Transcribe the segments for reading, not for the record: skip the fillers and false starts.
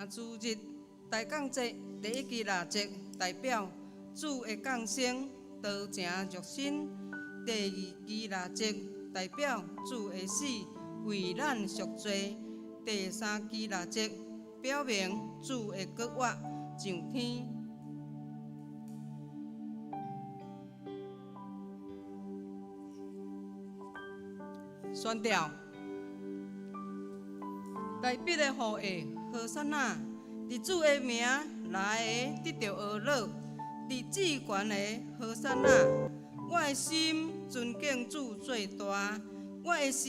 主日大降节第一支蜡烛代表主的降生，道成肉身；第二支蜡烛代表主的死，为咱赎罪；第三支蜡烛表明主的国活上天。宣调。台北的雨下，和散那，伫主的名来的得到呵乐，伫至悬的和散那，我的心尊敬主最大，我的神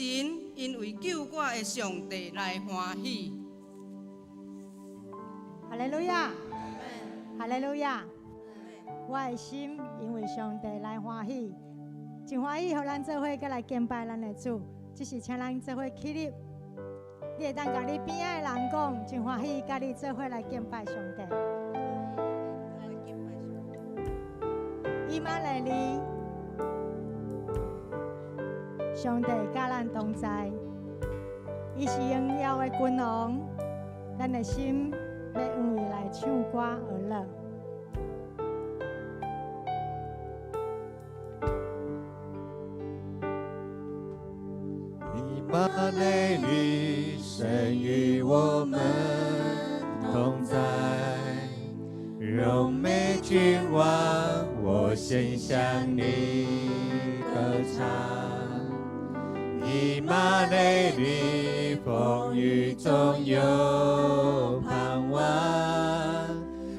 因为救我的上帝来欢喜。哈利路亚，哈利路亚，我的心因为上帝来欢喜，真欢喜，互咱做伙再来敬拜咱的主。只是请咱做伙起立。你会当甲你边仔的人讲，真欢喜，甲你做伙来敬拜上帝。以马内利，上帝甲咱同在，伊是荣耀的君王，咱的心要因为来唱歌而乐。以马内利，神与我们同在，荣美君王，我先向你歌唱。以马内利，风雨中有盼望，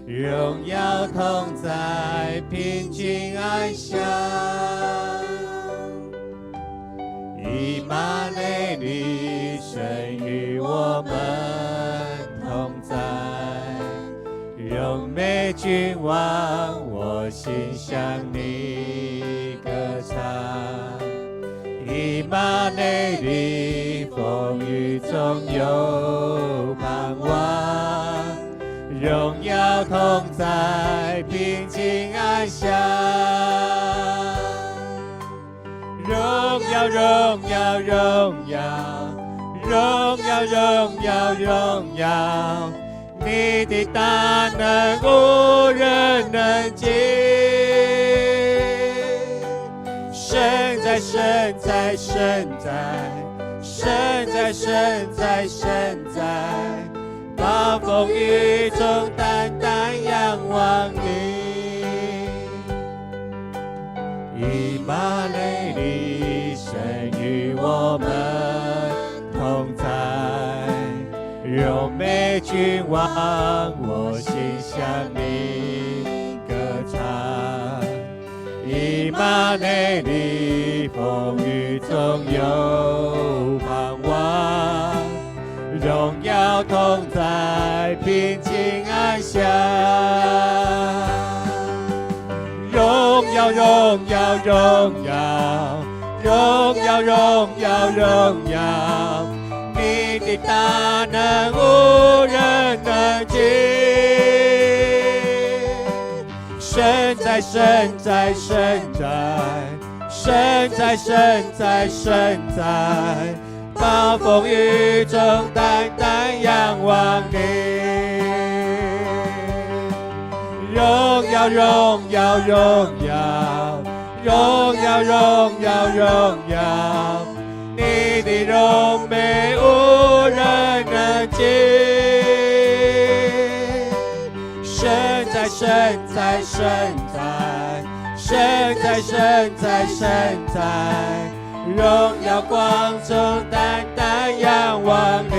荣耀同在，平静安详。以马内利，神与我们同在，荣美君王，我心向你歌唱。以马内利，风雨中有盼望，荣耀同在，平静安详。荣耀，荣耀，荣耀，荣耀，荣耀，荣耀，你的大能无人能及。神在，神在，神在，神在，神在，神在，暴风雨中单单仰望你。以马内利，神与我们同在，荣美君王，我心向你歌唱。以马内利，风雨中有盼望，荣耀同在，平静安详。荣耀，荣耀，荣耀，荣耀，荣耀，荣耀，你的大能无人能及。神在，神在，神在，神在，神在，神在，暴风雨中单单仰望你。荣耀，荣耀，荣耀，荣耀，荣耀，荣耀，你的荣美无人能及。神在，神在，神在，神在，神在，神在，荣耀光中单单仰望你。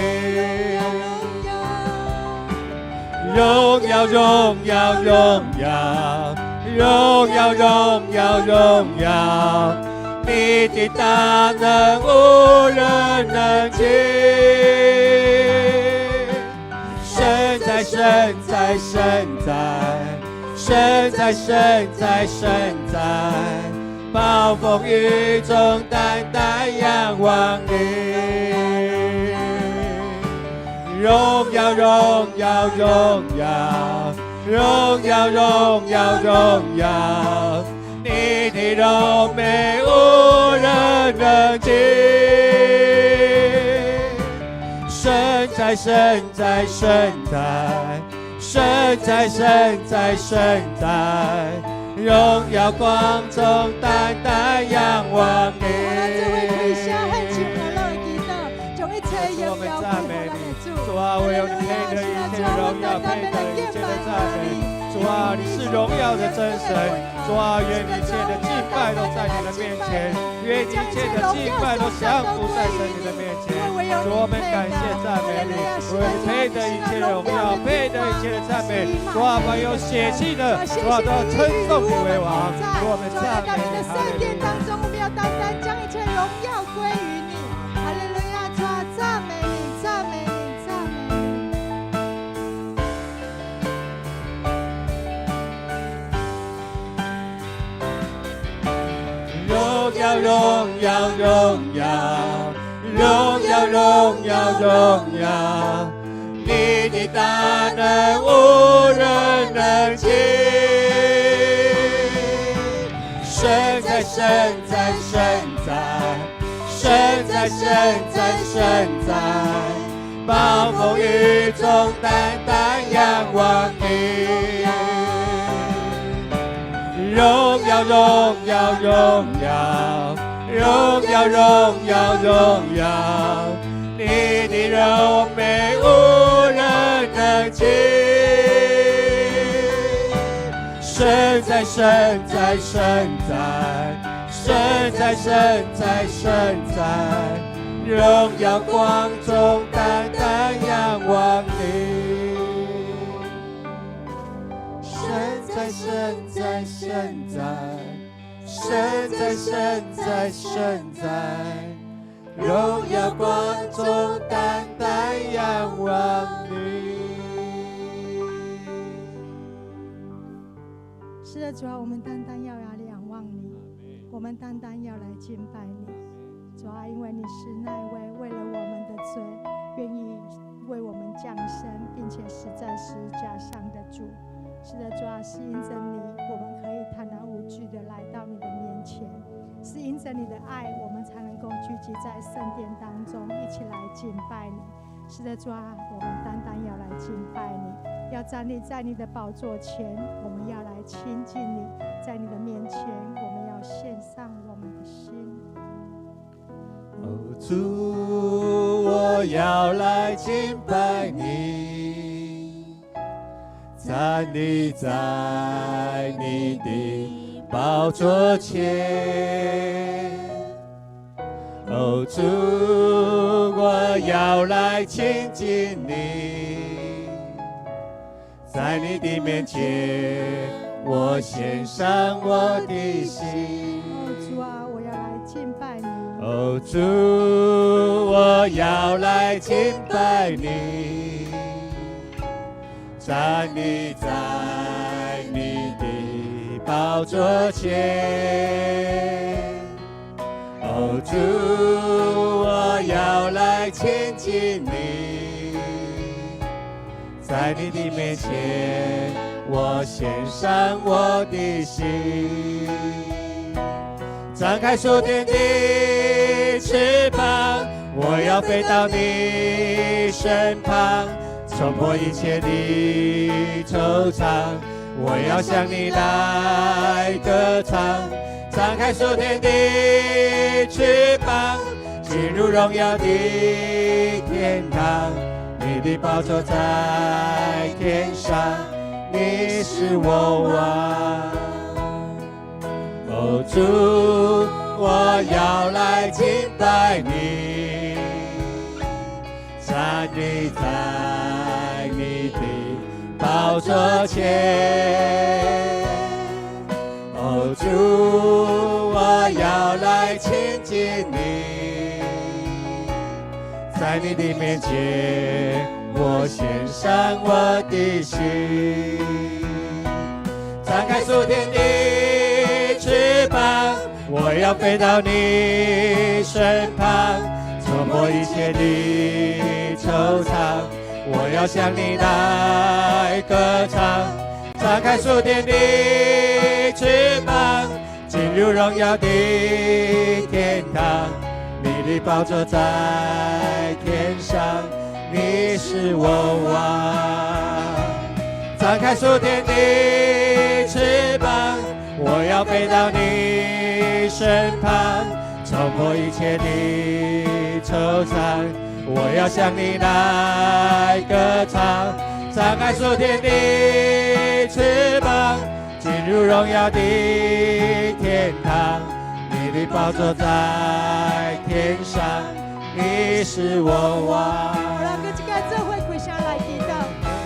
荣耀，荣耀，荣耀，荣耀，荣耀，荣耀，你的大能无人能及。神在，神在，神在，神在，神在，神在，暴风雨中单单仰望你。荣耀，荣耀，荣耀，荣耀，荣耀，荣耀，你的荣美无人能及。神在，在，神在，神在，神在，神在，神在，荣耀光中单单仰望你。我们赞美你，主啊，唯有你配得一切的荣耀，配得一切的赞美。主啊，你是荣耀的真神。主啊，愿一切的敬拜都在你的面前，愿一切的敬拜都降服在神你的面前。主，我们感谢赞美你，我们配得一切荣耀，配得一切的赞美。主啊，凡有血气的，主啊，都要称颂你为王。主，我们赞美你，哈利路亚。当中，我们要单单将一切荣耀归于你。哈利路亚，主啊，赞美你，赞美你，赞美你。荣耀，荣耀，荣耀，荣耀，荣耀，荣耀，你的大能无人能及。神在，神在，神在，神在，神在，神在，暴风雨中单单仰望你。荣耀，荣耀，荣耀，荣耀，荣耀，荣耀，你的柔美无人能及。神在，神在，神在，神在，神在，神在，荣耀光中单单仰望你。神在，神在，神在，神在，神在，神在，荣耀光中单单仰望你。是的，主啊，我们单单要仰望你，我们单单要来敬拜你。主啊，因为你是那位为了我们的罪，愿意为我们降生，并且死在十字架上的主。是的，主啊，是因着你，我们可以坦然无惧的来到你的面前。是因着你的爱，我们才能够聚集在圣殿当中，一起来敬拜你。是的，主啊，我们单单要来敬拜你，要站立在你的宝座前，我们要来亲近你，在你的面前，我们要献上我们的心。哦，主，我要来敬拜你，站立在你的宝座前。哦，主，我要来亲近你，在你的面前，我献上我的心。哦，主啊，我要来敬拜你。哦，主，我要来敬拜你，站立在你的宝座前。哦，主，我要来亲近你，在你的面前，我献上我的心。张开属天的翅膀，我要飞到你身旁，冲破一切的惆怅，我要向你来歌唱。张开属天的翅膀，进入荣耀的天堂，你的宝座在天上，你是我王。哦，主，我要来敬拜你，站立在你的宝座前。哦，主，我要来亲近你，在你的面前，我献上我的心。张开属天的翅膀，我要飞到你身旁，冲破一切的惆怅，我要向你来歌唱。张开属天的翅膀，进入荣耀的天堂，你的宝座在天上，你是我王。张开属天的翅膀，我要飞到你身旁，冲破一切的惆怅，我要向你来歌唱。张开属天的翅膀，进入荣耀的天堂，你的宝座在天上，你是我王。让我一个做伙跪下来祈祷，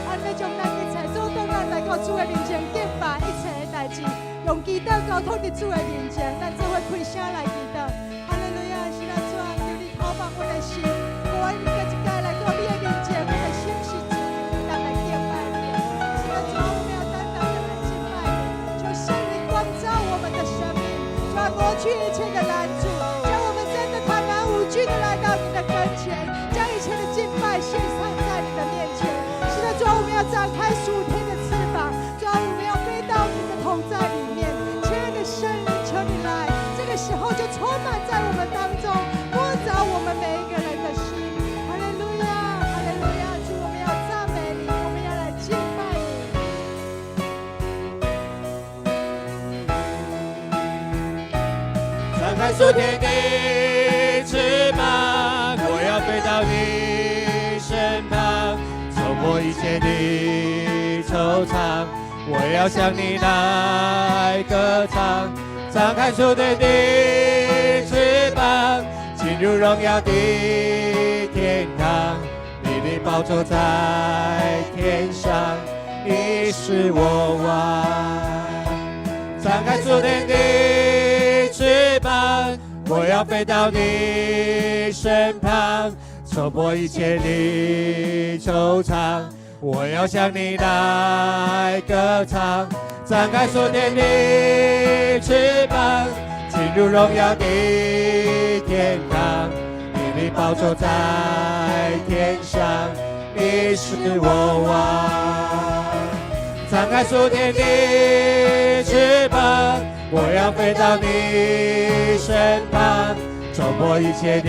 俺要将咱一切主动咱来到主的面前敬拜一切的代志，用祈祷交托伫主的面前，咱做伙开声来祈祷。哈利路亚！是咱主啊，求你透放我的心，我一个一个来到你的面前，我的心是主，咱来敬拜你。是咱主啊，我们要单单的来敬拜你，求圣灵光照我们的生命，主啊，挪去一切的拦阻，将我们真的坦然无惧的来到你的跟前，将一切的敬拜献上在你的面前。是的，主啊，我们要展开属天的翅膀，主啊，我们要飞到你的同在里面。亲爱的圣灵，求你来，这个时候就充满在我们当中，摸着我们每一个人的心。哈利路亚，哈利路亚！主，我们要赞美你，我们要来敬拜你。张开属天的翅膀，我要飞到你身旁，冲破一切的惆怅，我要向你来歌唱。张开属天的翅膀，进入荣耀的天堂，你的宝座在天上，你是我王。张开属天的翅膀，我要飞到你身旁，冲破一切的惆怅，我要向你来歌唱。张开属天的翅膀，进入荣耀的天堂，你的宝座在天上，你是我王。张开属天的翅膀，我要飞到你身旁，冲破一切的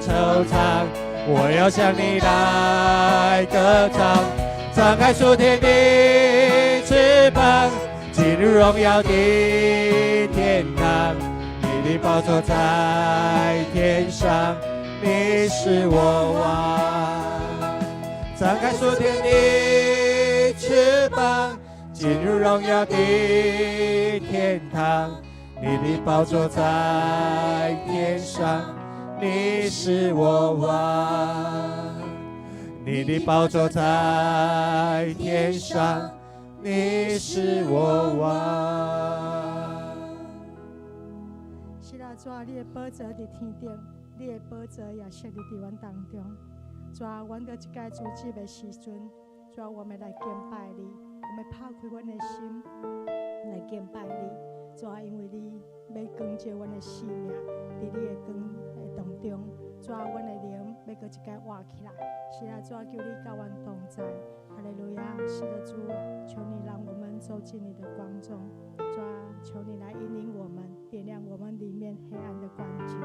惆怅，我要向你来歌唱。张开属天的翅膀，进入荣耀的天堂，你的宝座在天上，你是我王。张开属天的翅膀，进入荣耀的天堂，你的宝座在天上，你是我王。你的宝座在天上，你是我王。是啦，主啊，你的宝座伫天顶，你的宝座也设立伫阮当中。主啊，阮到一届主旨的时阵，主啊，我们来敬拜你，我们抛开阮的心来敬拜你。主啊，因为你要光照阮的生命，伫你的光的当中。主啊，阮的灵要搁一届活起来。是啊，主啊，求你甲阮同在。哈利路亚！是的，主，求你让我们走进你的光中。主啊，求你来引领我们，点亮我们里面黑暗的光景。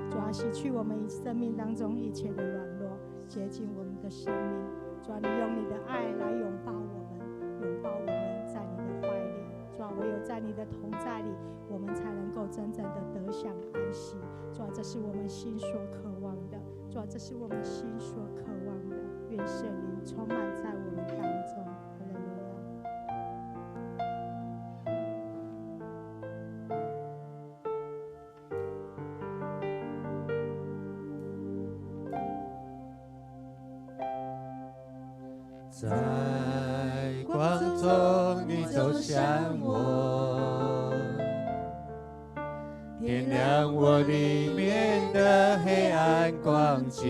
主啊，洗去我们生命当中一切的软弱，洁净我们的生命。主啊，你用你的爱来拥抱我们，拥抱我们在你的怀里。主啊，唯有在你的同在里，我们才能够真正的得享安息。主啊，这是我们心所渴望的。主啊，这是我们心所渴望的。愿圣灵充满在我们当中。哈利路亚。在光中你走向我，点亮我里面的黑暗光景，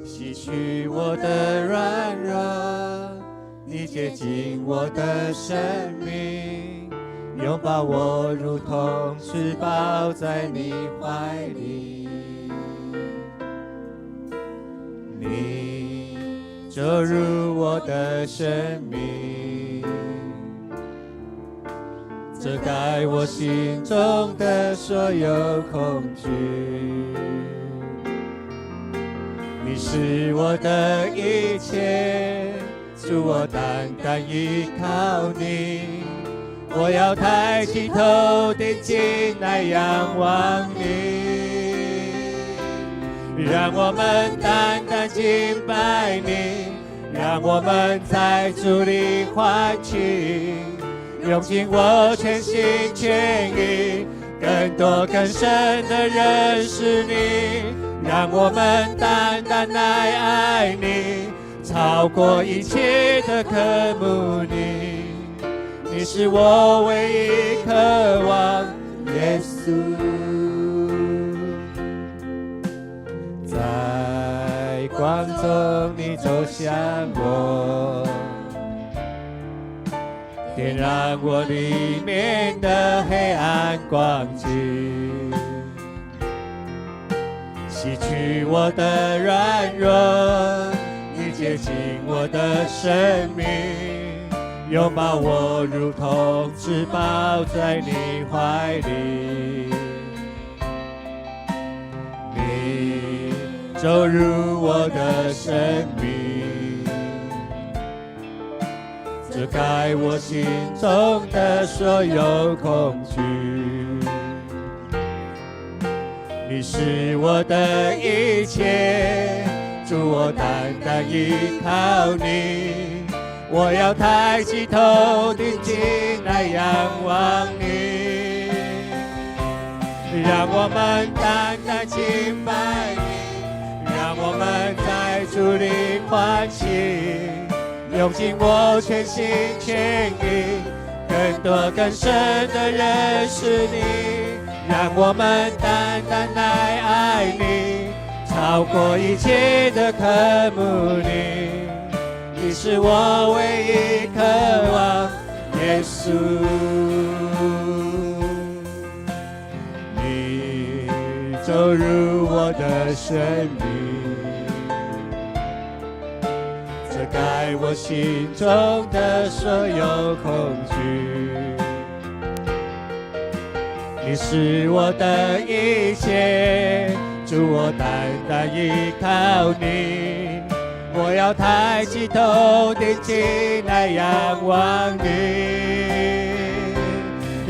洗去我的软弱，你洁净我的生命，拥抱我如同翅膀在你怀里。你走入我的生命，遮盖我心中的所有恐惧。你是我的一切，主，我单单依靠你。我要抬起头，定睛来仰望你，让我们单单敬拜你，让我们在主里欢庆，用尽我全心全意，更多更深的认识你，让我们单单来爱你，超过一切的渴慕你。你是我唯一渴望，耶稣。在光中你走向我，点燃我里面的黑暗光景，洗去我的软弱，你洁净我的生命，拥抱我，如同至宝在你怀里。你走入我的生命，遮盖我心中的所有恐惧。你是我的一切，主，我单单依靠你。我要抬起头，定睛来仰望你，让我们单单敬拜你，让我们在主里欢庆，用尽我全心全意，更多更深的认识你，让我们单单来爱你，超过一切的渴慕你。你是我唯一渴望，耶稣。你走入我的生命，遮盖我心中的所有恐惧。你是我的一切，主，我单单依靠你。我要抬起头，定睛来仰望你，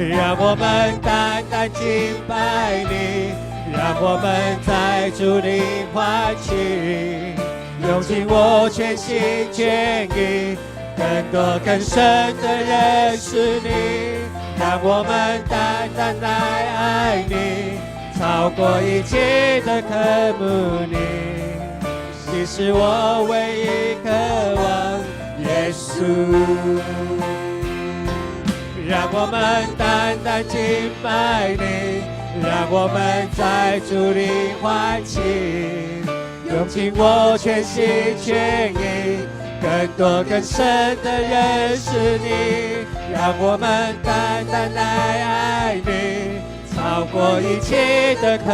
让我们单单敬拜你，让我们在主里欢庆，用尽我全心全意，更多更深的认识你，让我们单单来爱你，超过一切的渴慕你。你是我唯一渴望，耶稣。让我们单单敬拜你，让我们在主里欢庆，用尽我全心全意，更多更深的认识你，让我们单单来爱你，超过一切的渴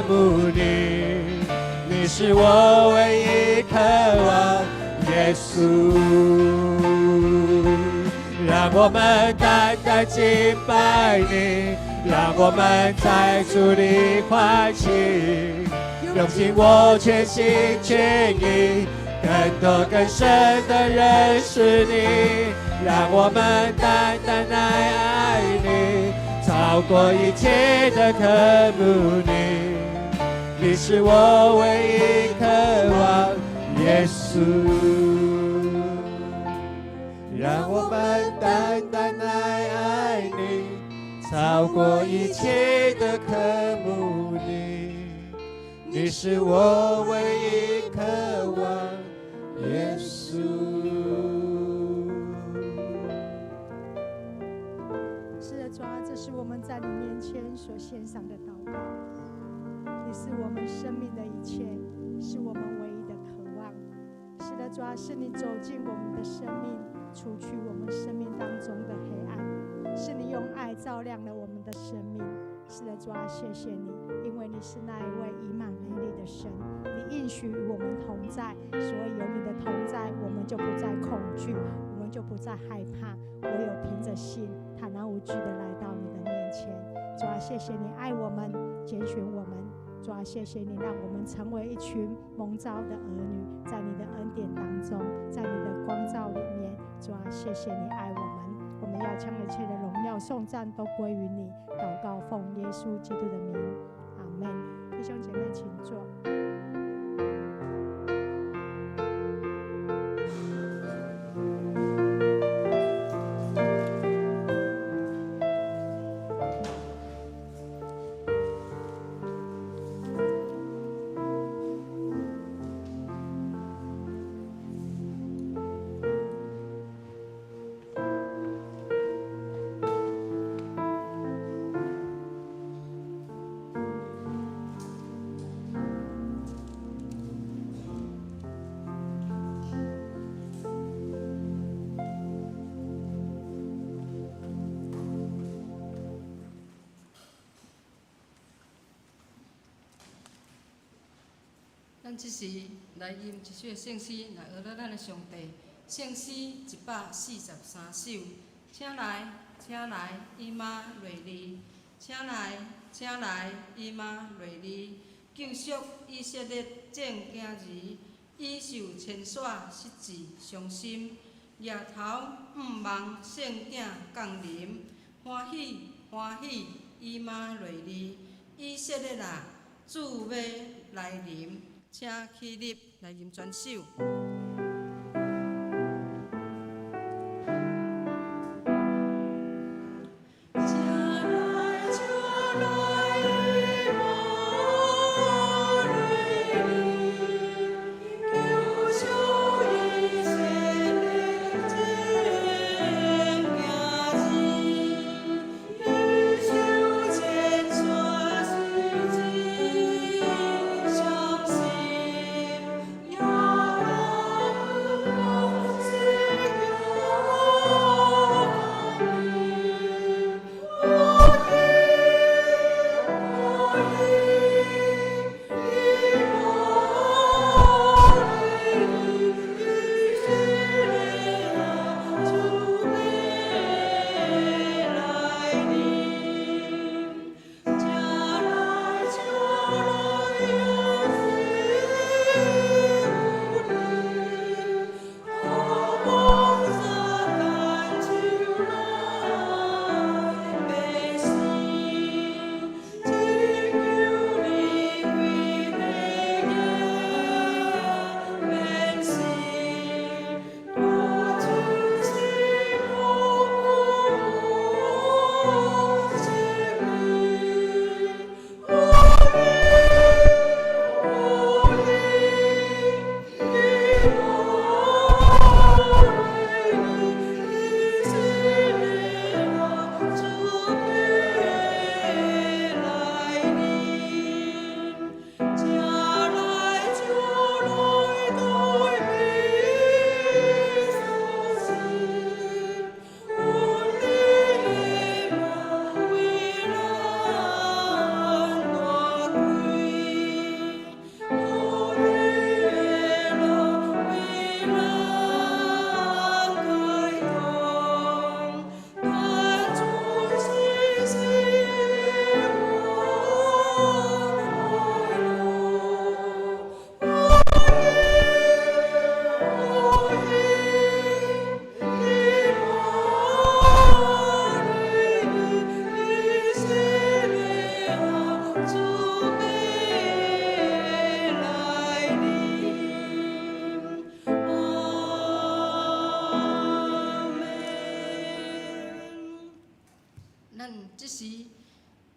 慕你。你是我唯一渴望，耶稣。让我们单单敬拜你，让我们在主里欢庆，用尽我全心全意，更多更深的认识你，让我们单单来爱你，超过一切的渴慕你。你是我唯一渴望，耶稣。让我们单单来爱你，超过一切的渴慕你。你是我唯一渴望，耶稣。是的，主啊，这是我们在你面前所献上的祷告。你是我们生命的一切，是我们唯一的渴望。是的，主啊，是你走进我们的生命，除去我们生命当中的黑暗，是你用爱照亮了我们的生命。是的，主啊，谢谢你，因为你是那一位以马内利的神，你应许与我们同在，所以有你的同在，我们就不再恐惧，我们就不再害怕，唯有凭着信，坦然无惧的来到你的面前。主啊，谢谢你爱我们，拣选我们，主啊，谢谢你让我们成为一群蒙召的儿女，在你的恩典当中，在你的光照里面。主啊，谢谢你爱我们，我们要将一切的荣耀颂赞都归于你。祷告奉耶稣基督的名，阿门。弟兄姐妹，请坐。咱即时来吟一首圣诗，来学了咱的上帝。圣诗143首，请来，请来，伊妈瑞丽，请来，请来，伊妈瑞丽，救赎以色列正惊儿，已受牵线失志伤心。夜头毋望圣囝降临，欢喜欢喜，伊妈瑞丽，以色列啊，主要来临。请起立来吟全首。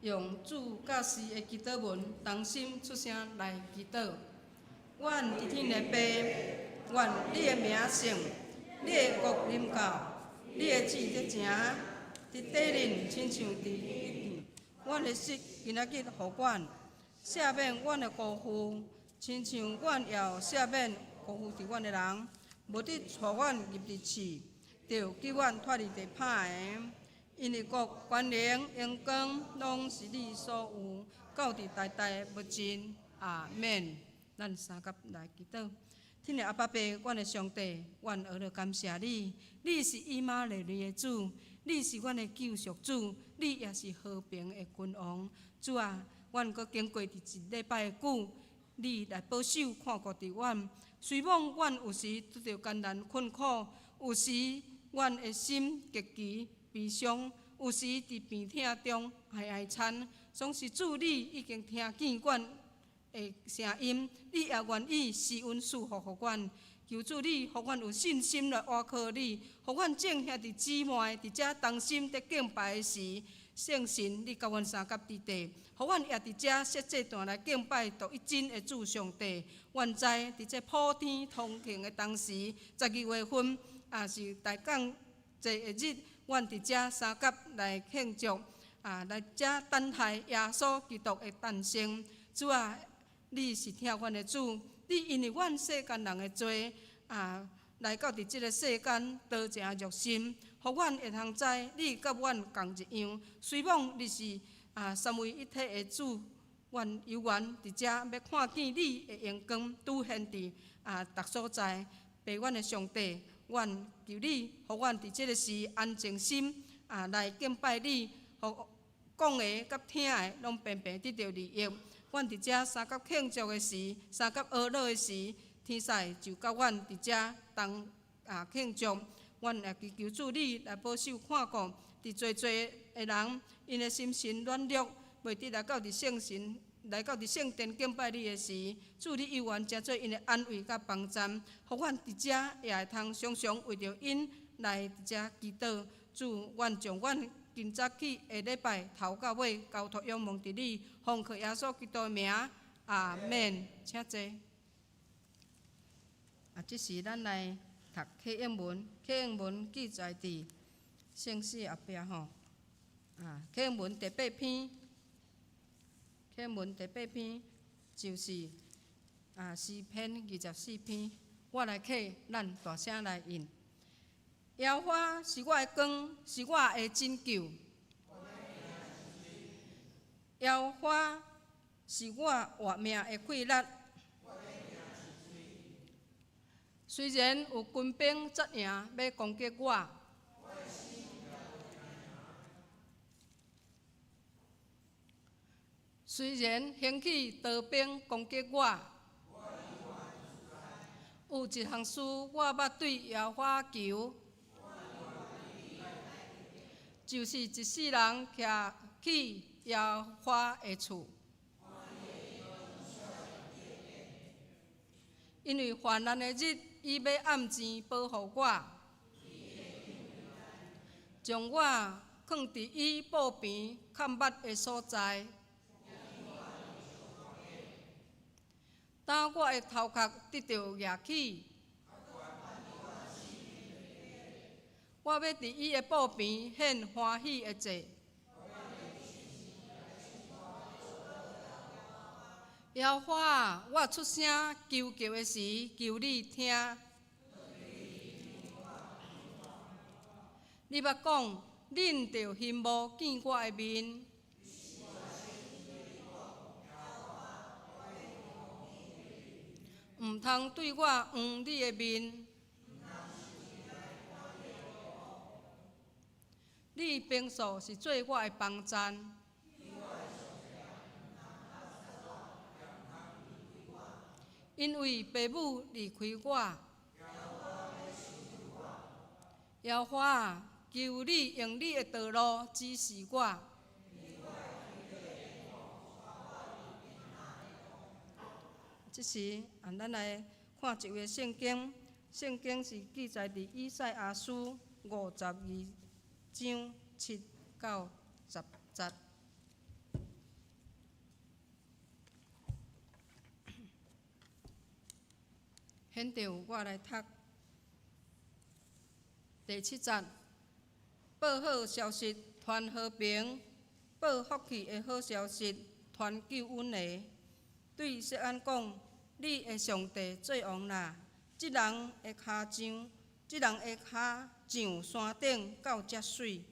用主教示的祈祷文，同心出声来祈祷。阮伫天的爸，愿你的名圣，你的国临到，你的旨得成，伫地人亲像伫天。阮的食今仔日互阮，赦免阮的辜负，亲像阮也赦免辜负伫阮的人，无得带阮入地狱，就叫阮脱离地歹的。因为国、权能、荣光，拢是你所有，到伫代代无尽。阿免。咱三甲来祈祷。天的阿爸爸，阮的上帝，阮儿着感谢你。你是以马内利的主，你是阮的救赎主，你也是和平的君王。主啊，阮阁经过伫一礼拜的久，你来保守看顾伫阮。虽望阮有时拄着艰难困苦，有时阮的心极其悲伤，有时伫病痛中哀惨，总是主你已经听见阮的声音，你也愿意施恩赐福互阮。求主你，互阮有信心来倚靠你，互阮众兄弟姊妹伫遮同心伫敬拜的时，圣神你甲阮三甲伫地，互阮也伫遮设这段来敬拜独一真的主上帝。愿知伫这普天同庆的当时，12月份也是大港节的日，阮伫遮三甲来庆祝来遮等待耶稣基督的诞生。主啊，你是听阮的主。你因为阮世间人的罪来到伫即个世间，道成肉身，互阮会通知你甲阮共一样。虽望你是三位一体的主，阮有缘伫遮要看见你的阳光拄现伫逐所在。爸，阮的上帝，阮求你，互阮伫即个时安静心来敬拜你，互讲的甲听的拢平平得到利益。阮伫遮三甲庆祝的时，三甲娱乐的时，天使就甲阮伫遮同庆祝。阮也祈求主你来保守看顾，伫侪侪的人，因的心神软弱，袂得来到伫圣殿敬拜你的时，主你有缘诚做因的安慰甲帮助，互阮伫遮也会通常常为着因来伫遮祈祷。主，阮将阮今早起下礼拜头到尾交托仰望伫你，奉靠耶稣基督的名，阿免。请坐。这是咱来读启应文，启应文记载伫圣诗后壁吼。启应文第8篇，启应文第8篇就是诗篇24篇。我来起，咱大声来念。耶和华是我的光，是我的拯救。耶和华是我活命的气力。虽然有军兵阵营要攻击我，虽然兴起刀兵攻击我，有一项事我捌对耶和华求。就是一世人徛起耶和华的厝，因为患难的日，伊要暗前保护我，将我放伫伊布边较捌的所在，等我的头壳得到举起。我要伫伊的布边献欢喜的祭。耶和华，我出声求救的时，求你听。你捌讲，恁着翕幕见我的面。毋通对我黄你的面。你平素是做我的帮站，因为父母离开我。耶和华，求你用你的道路指示我。这时，咱来看一位圣经，圣经是记载伫以赛亚书52章7到10节。现在我来读第7节，报好消息，传和平；报福气的好消息，传救恩的。对锡安讲，你的上帝做王啦！这人的骹上山顶到遮水。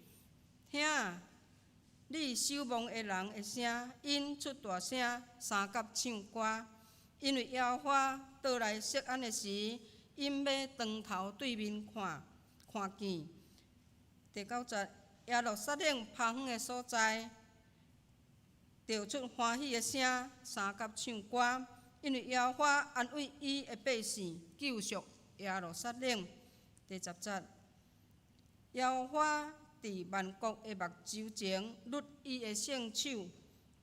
听啊！你守望的人的声，因出大声，三甲唱歌。因为耶和华倒来锡安的时，因要长头对面看见。第9节，耶路撒冷旁远的所在，跳出欢喜的声，三甲唱歌，因为耶和华安慰伊的百姓，救赎耶路撒冷。第10节，耶和华伫万国的目睭前攥伊的圣手，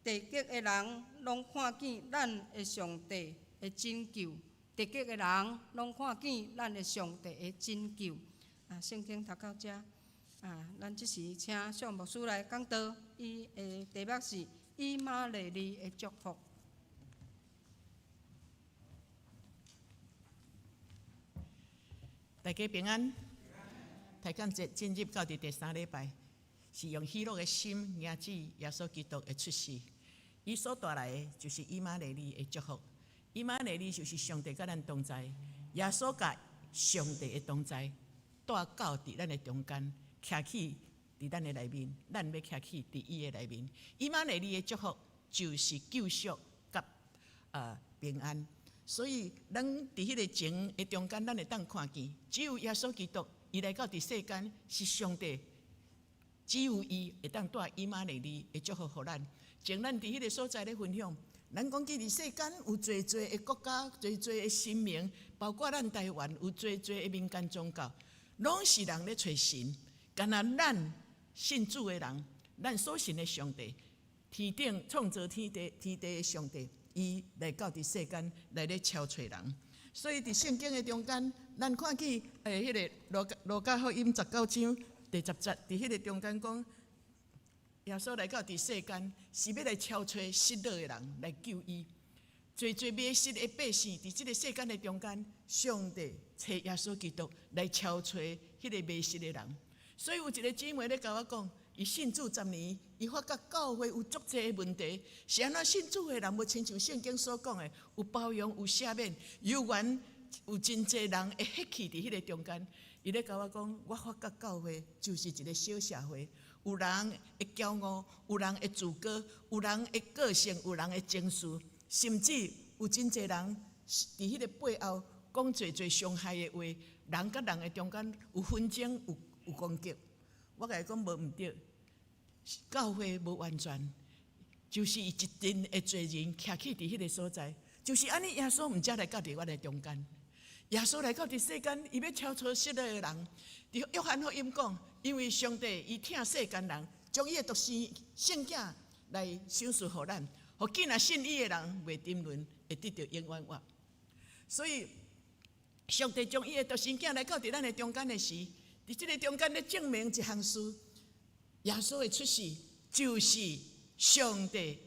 地极的人拢看见咱的上帝的拯救。地极的人拢看见咱的上帝的拯救。圣经读到这，咱即时请小牧师来讲道，伊的题目是以马内利的祝福。大家平安。大感节进入到第3礼拜，是用喜乐的心迎接耶稣基督的出世。伊所带来的就是以马内利的祝福。以马内利就是上帝甲咱同在，耶稣甲上帝的同在，带到伫咱的中间，徛起伫咱的内面，咱要徛起伫伊的内面。以马内利的祝福就是救赎甲平安。所以，咱伫迄个情的中间，咱会当看见，只有耶稣基督，伊来到伫世间是上帝，只有伊会当带以马内利的祝福互咱。像咱伫迄个所在咧分享，咱讲即伫世间有侪侪的国家，侪侪的神明，包括咱台湾有侪侪的民间宗教，拢是人咧找神。敢若咱信主的人，咱所信的上帝，天顶创造天地的上帝。伊来到伫世间来咧超找人，所以伫圣经的中间，咱看见迄个路加福音19章第10节，伫迄个中间讲，耶稣来到伫世间是要来超找失落的人来救伊。侪迷失的百姓伫即个世间的中间，上帝找耶稣基督来超找迄个迷失的人。所以有一个姊妹咧甲我讲。伊信主10年，伊发觉教会有足侪的问题，是安怎信主的人要亲像圣经所讲的，有包容、有赦免，有缘，有真侪人会黑气伫迄个中间。伊咧甲我讲，我发觉教会就是一个小社会，有人会骄傲，有人会自高，有人会个性，有人会情绪，甚至有真侪人伫迄个背后讲侪伤害的话，人甲人的中间有纷争，有攻击。我甲伊讲无毋对，教会无完全，就是一群的罪人徛起伫迄个所在，就是安尼。耶稣毋才来到伫阮的中间，耶稣来到伫世间，伊要超出失落的人。伫约翰福音讲，因为上帝伊疼世间人，将伊的独生圣子来赏赐互咱，互见若信伊的人袂沉沦，会得到永远活。所以，上帝将伊的独生子来到伫咱的中间的时。伫即个中间咧证明一项事，耶稣的出世就是上帝，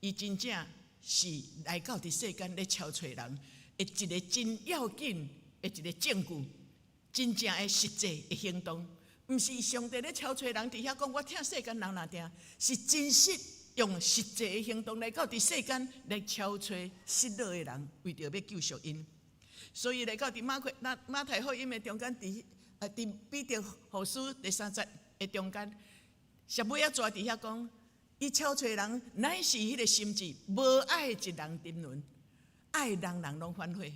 伊真正是来到伫世间咧超找人的一个真要紧的一个证据，真正的实际的行动，毋是上帝咧超找人伫遐讲我疼世间人若定，是真实用实际的行动来到伫世间来超找失落的人，为着要救赎因。所以来到伫马太福音的中间伫彼得后书第3节的中间，撒母耳抓伫遐讲，伊超找人乃是迄个心志，无爱一人沉沦，爱人人拢反悔。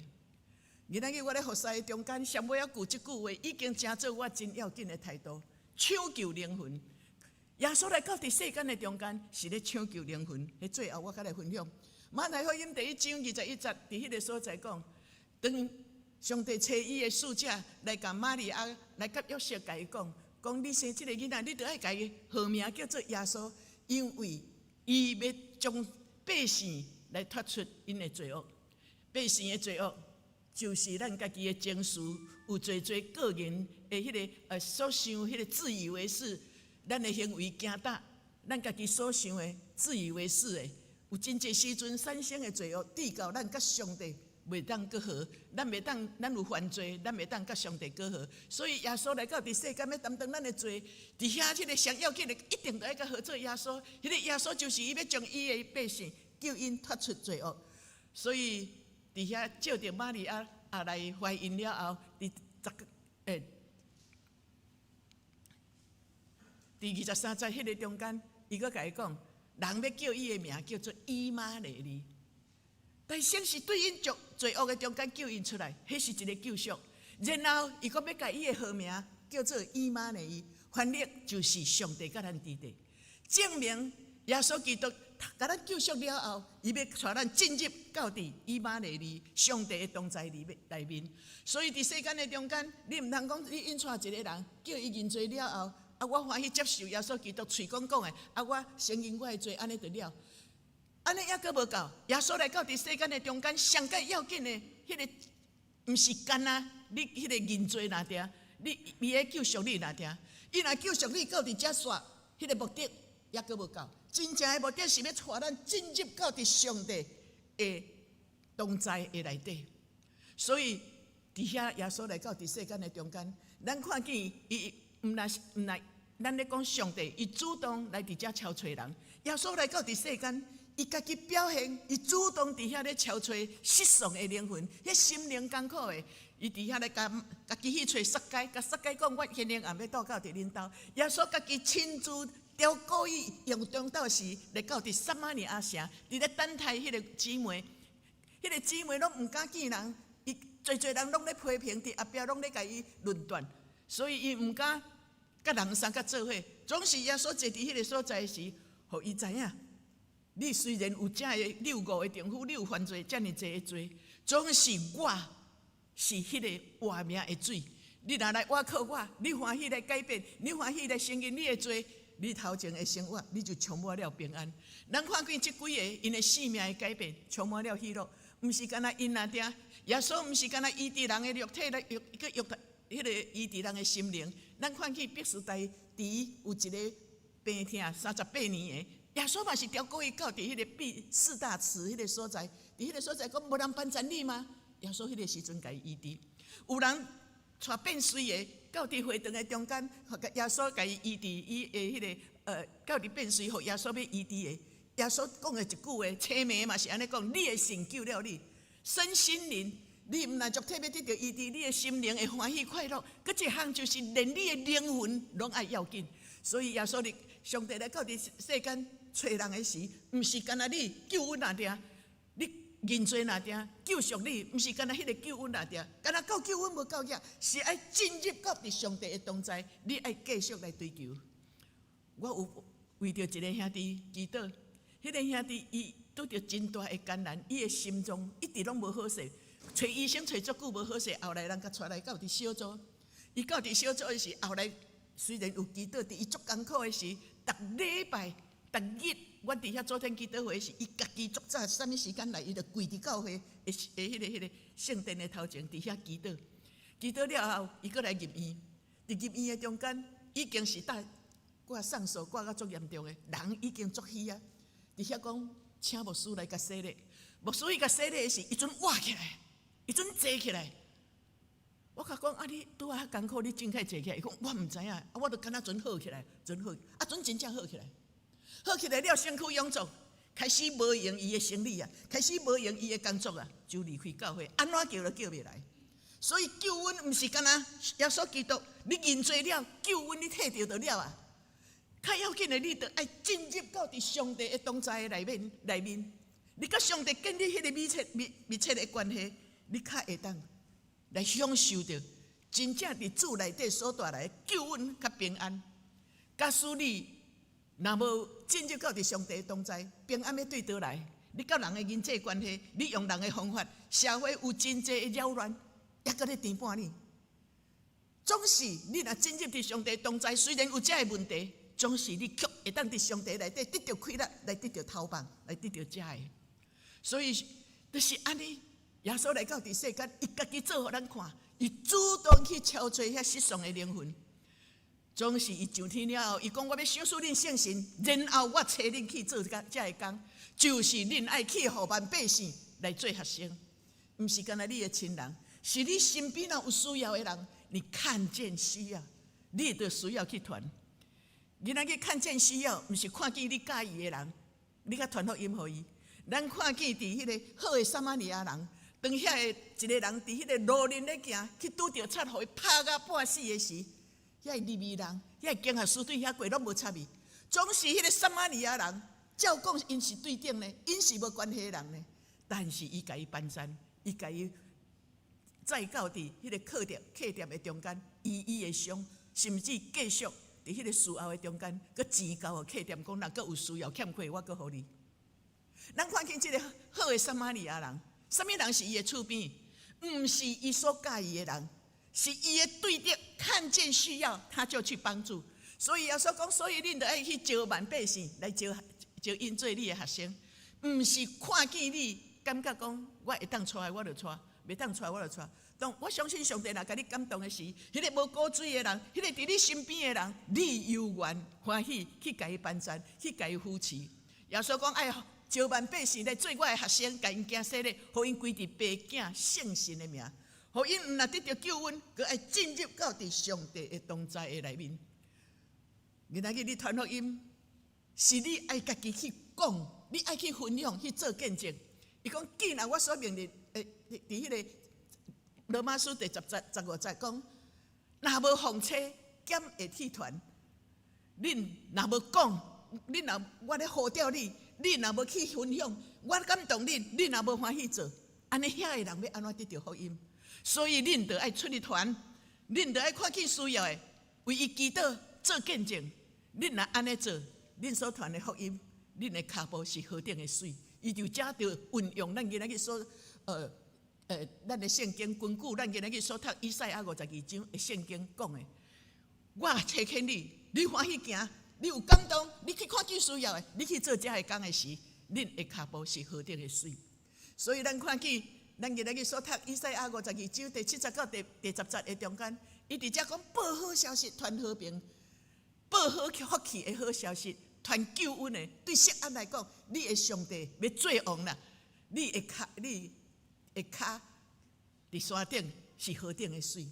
今仔日我咧服侍的中间，撒母耳句即句话，已经成做我真要紧的态度，抢救灵魂。耶稣来到伫世间的中间，是咧抢救灵魂。迄最后我甲来分享，马太福音第1章21节，伫迄个所在讲，当上帝找伊的使者来甲玛利亚来甲约瑟甲伊讲，你生即个囡仔，你着爱甲伊号名叫做耶稣，因为伊要将百姓来脱出因的罪恶。百姓的罪恶就是咱家己的情绪，有侪个人的迄个所想迄个自以为是，咱的行为惊大，咱家己所想的自以为是的，有真侪时阵产生的罪恶，抵到咱甲上帝。袂当搁好，咱袂当，咱有犯罪，咱袂当甲上帝搁好。所以耶稣来到伫世间要担当咱的罪，伫遐即个上要紧的，一定要甲合作耶稣。迄个耶稣就是伊要将伊的百姓救因脱出罪恶。所以伫遐照着玛利亚来怀孕了后，第23节迄个中间，伊搁甲伊讲，人要叫伊的名叫做以马内利。但先是对因罪恶的中间救因出来，迄是一个救赎。然后伊阁要甲伊的号名叫做以马内利，翻译就是上帝甲咱伫地，证明耶稣基督甲咱救赎了后，伊要带咱进入到伫以马内利上帝的同在里面。所以伫世间的中间，你毋通讲你引带一个人，叫伊认罪了后，我欢喜接受耶稣基督嘴讲的，我承认我的罪，安尼就了。安尼抑阁无够，耶稣来到伫世间的中间，上界要紧的，迄个毋是干啊，你迄个认罪那点，你伊会救赎你那点，伊若救赎你到伫遮煞，迄个目的抑阁无够。真正的目的是要带咱进入到伫上帝的同在的内底。所以伫遐耶稣来到伫世间的中间，咱看见伊毋来，咱咧讲上帝，伊主动来伫遮超找人。耶稣来到伫世间。伊家己表现，伊主动伫遐咧超找失丧的灵魂，迄心灵艰苦的，伊伫遐咧家己去找撒该，甲撒该讲，我今日暗要倒到伫恁兜。耶稣家己亲自调故意用中昼时来到伫撒玛利亚城，伫咧等待迄个姊妹，迄个姊妹拢毋敢见人，伊侪人拢咧批评，伫后壁拢咧甲伊论断，所以伊毋敢甲人相甲做伙。总是耶稣坐伫迄个所在时，互伊知影。你虽然有这个你有5个丈夫，你有犯罪这么济的罪，总是我是迄个活命的水。你若来倚靠我，你欢喜来改变，你欢喜来承认你的罪，你头前的生活你就充满了平安。咱看见这几个因的性命的改变，充满了喜乐，毋是干那因那点，耶稣毋是干那医治人的肉体来迄个医治人的心灵。咱看见毕士大池有一个病痛38年的。耶稣嘛是调故意到伫迄个毕士大池迄个所在，伫迄个所在讲无人办真理吗？耶稣迄个时阵甲伊医治，有人带变衰的到伫会堂的中间，耶稣甲伊医治，伊的迄个到伫变衰，互耶稣要医治的。耶稣讲的一句话，车名嘛是安尼讲：你的神救了你，身心灵，你毋但肉体要得到医治，你的心灵会欢喜快乐。搁一项就是连你的灵魂拢爱要紧。所以耶稣的上帝来到伫世间。找人的时，毋是干那你救恩那点，你认罪那点，救赎你，毋是干那迄个救恩那点，干那到救恩无够呀，是爱进入到伫上帝的同在，你爱继续来追求。我有为着一个兄弟祈祷，迄个兄弟伊拄着真大的艰难，伊的心中一直拢无好势，找医生找足久无好势，后来人甲带来到伫小组，伊到伫小组的时，后来虽然有祈祷，伫伊足艰苦的时，逐礼拜。逐日，阮伫遐昨天祈祷会时，伊家己足早，啥物时间来，伊就跪伫教会的迄个圣殿的头前，伫遐祈祷。祈祷了后，伊搁来入院。伫入院的中间，已经是挂上诉，挂到足严重的，人已经足虚啊。伫遐讲，请牧师来甲洗礼。牧师伊甲洗礼的时，伊阵活起来，伊阵坐起来。我甲讲，你拄啊较艰苦，你真快坐起来。伊讲，我毋知影，我就敢若阵好起来，阵好，阵真正好起来。好起来了，身躯臃肿，开始无用伊的生理啊，开始无用伊的工作啊，就离开教会，安怎叫都叫袂来。所以救恩毋是干那耶稣基督，你认罪了，救恩你摕到就了啊。较要紧的，你着爱进入到伫上帝的同在的内面，你甲上帝建立迄个密切的关系，你较会当来享受着真正伫主内底所带来的救恩甲平安。假使你若无进入到伫上帝的同在，平安要对倒来。你甲人的人际关系，你用人的方法，社会有真济的扰乱，也搁咧颠簸你。总是你若进入伫上帝的同在，虽然有这个问题，总是你却会当伫上帝内底得到快乐，来得到逃亡，来得到这个。所以就是安尼，耶稣来到伫世间，伊家己做互咱看，伊主动去超找遐失丧的灵魂。总是伊上天了后，伊讲我要小数恁圣神，然后我找恁去做这个工，就是恁爱去互万百姓来做学生，毋是干那你的亲人，是你身边有需要的人，你看见需要，你就需要去传。你若去看见需要，毋是看见你介意的人，你甲传福音互伊。咱看见伫迄个好的撒玛利亚人，当遐个一个人伫迄个路林咧行，去拄着贼，互伊拍到半死的时。遐个利未人，遐个经学师对遐过拢无插伊，总是迄个撒玛利亚人，照讲因是对顶呢，因是无关系的人呢。但是伊甲伊搬山，伊甲伊再到伫迄个客店的中间，伊的伤，甚至继续伫迄个需要的中间，佮钱交互客店，讲若佮有需要欠亏，我佮互你。咱看见这个好的撒玛利亚人，什么人是伊的厝边？不是伊所介意的人，是伊的对着看见需要，他就去帮助。所以耶稣讲，所以恁就爱去招万百姓来招因做你的学生，不是看见你感觉讲我会当带我就带，袂当带我就带。当我相信上帝若甲你感动的时，迄个无高水的人，迄个伫你身边的人，你有缘欢喜去甲伊帮赞，去甲伊扶持。耶稣讲，哎，招万百姓来做我的学生，甲因行洗礼，互因归伫爸囝圣神的名，互因毋若得到救恩，佮爱进入到伫上帝的同在的内面。今仔日你传福音，是你爱家己去讲，你爱去分享，去做见证。伊讲，既然我所命令，伫迄个罗马书第15节讲，若无奉车减会铁团，恁若无讲，恁若我咧呼召你，你若无去分享，我感动恁，你若无欢喜做，安尼遐个人要安怎得到福音？所以恁着爱出去传，恁着爱看见需要的，为伊祈祷做见证。恁若安尼做，恁所传的福音，恁的脚步是何等的水？伊就遮着运用咱今仔日所咱的圣经，根据咱今仔日所读以赛亚52章的圣经讲的，我差遣你，你欢喜行，你有感动，你去看见需要的，你去做遮个工的时，恁的脚步是何等的水。所以咱看见咱今仔日所读以赛亚52章第70到第10节的中间，伊伫遮讲报好消息，传和平，报好福气的好消息，传救恩的。对锡安来讲，你的上帝要做王啦，你的脚伫山顶是何等的水。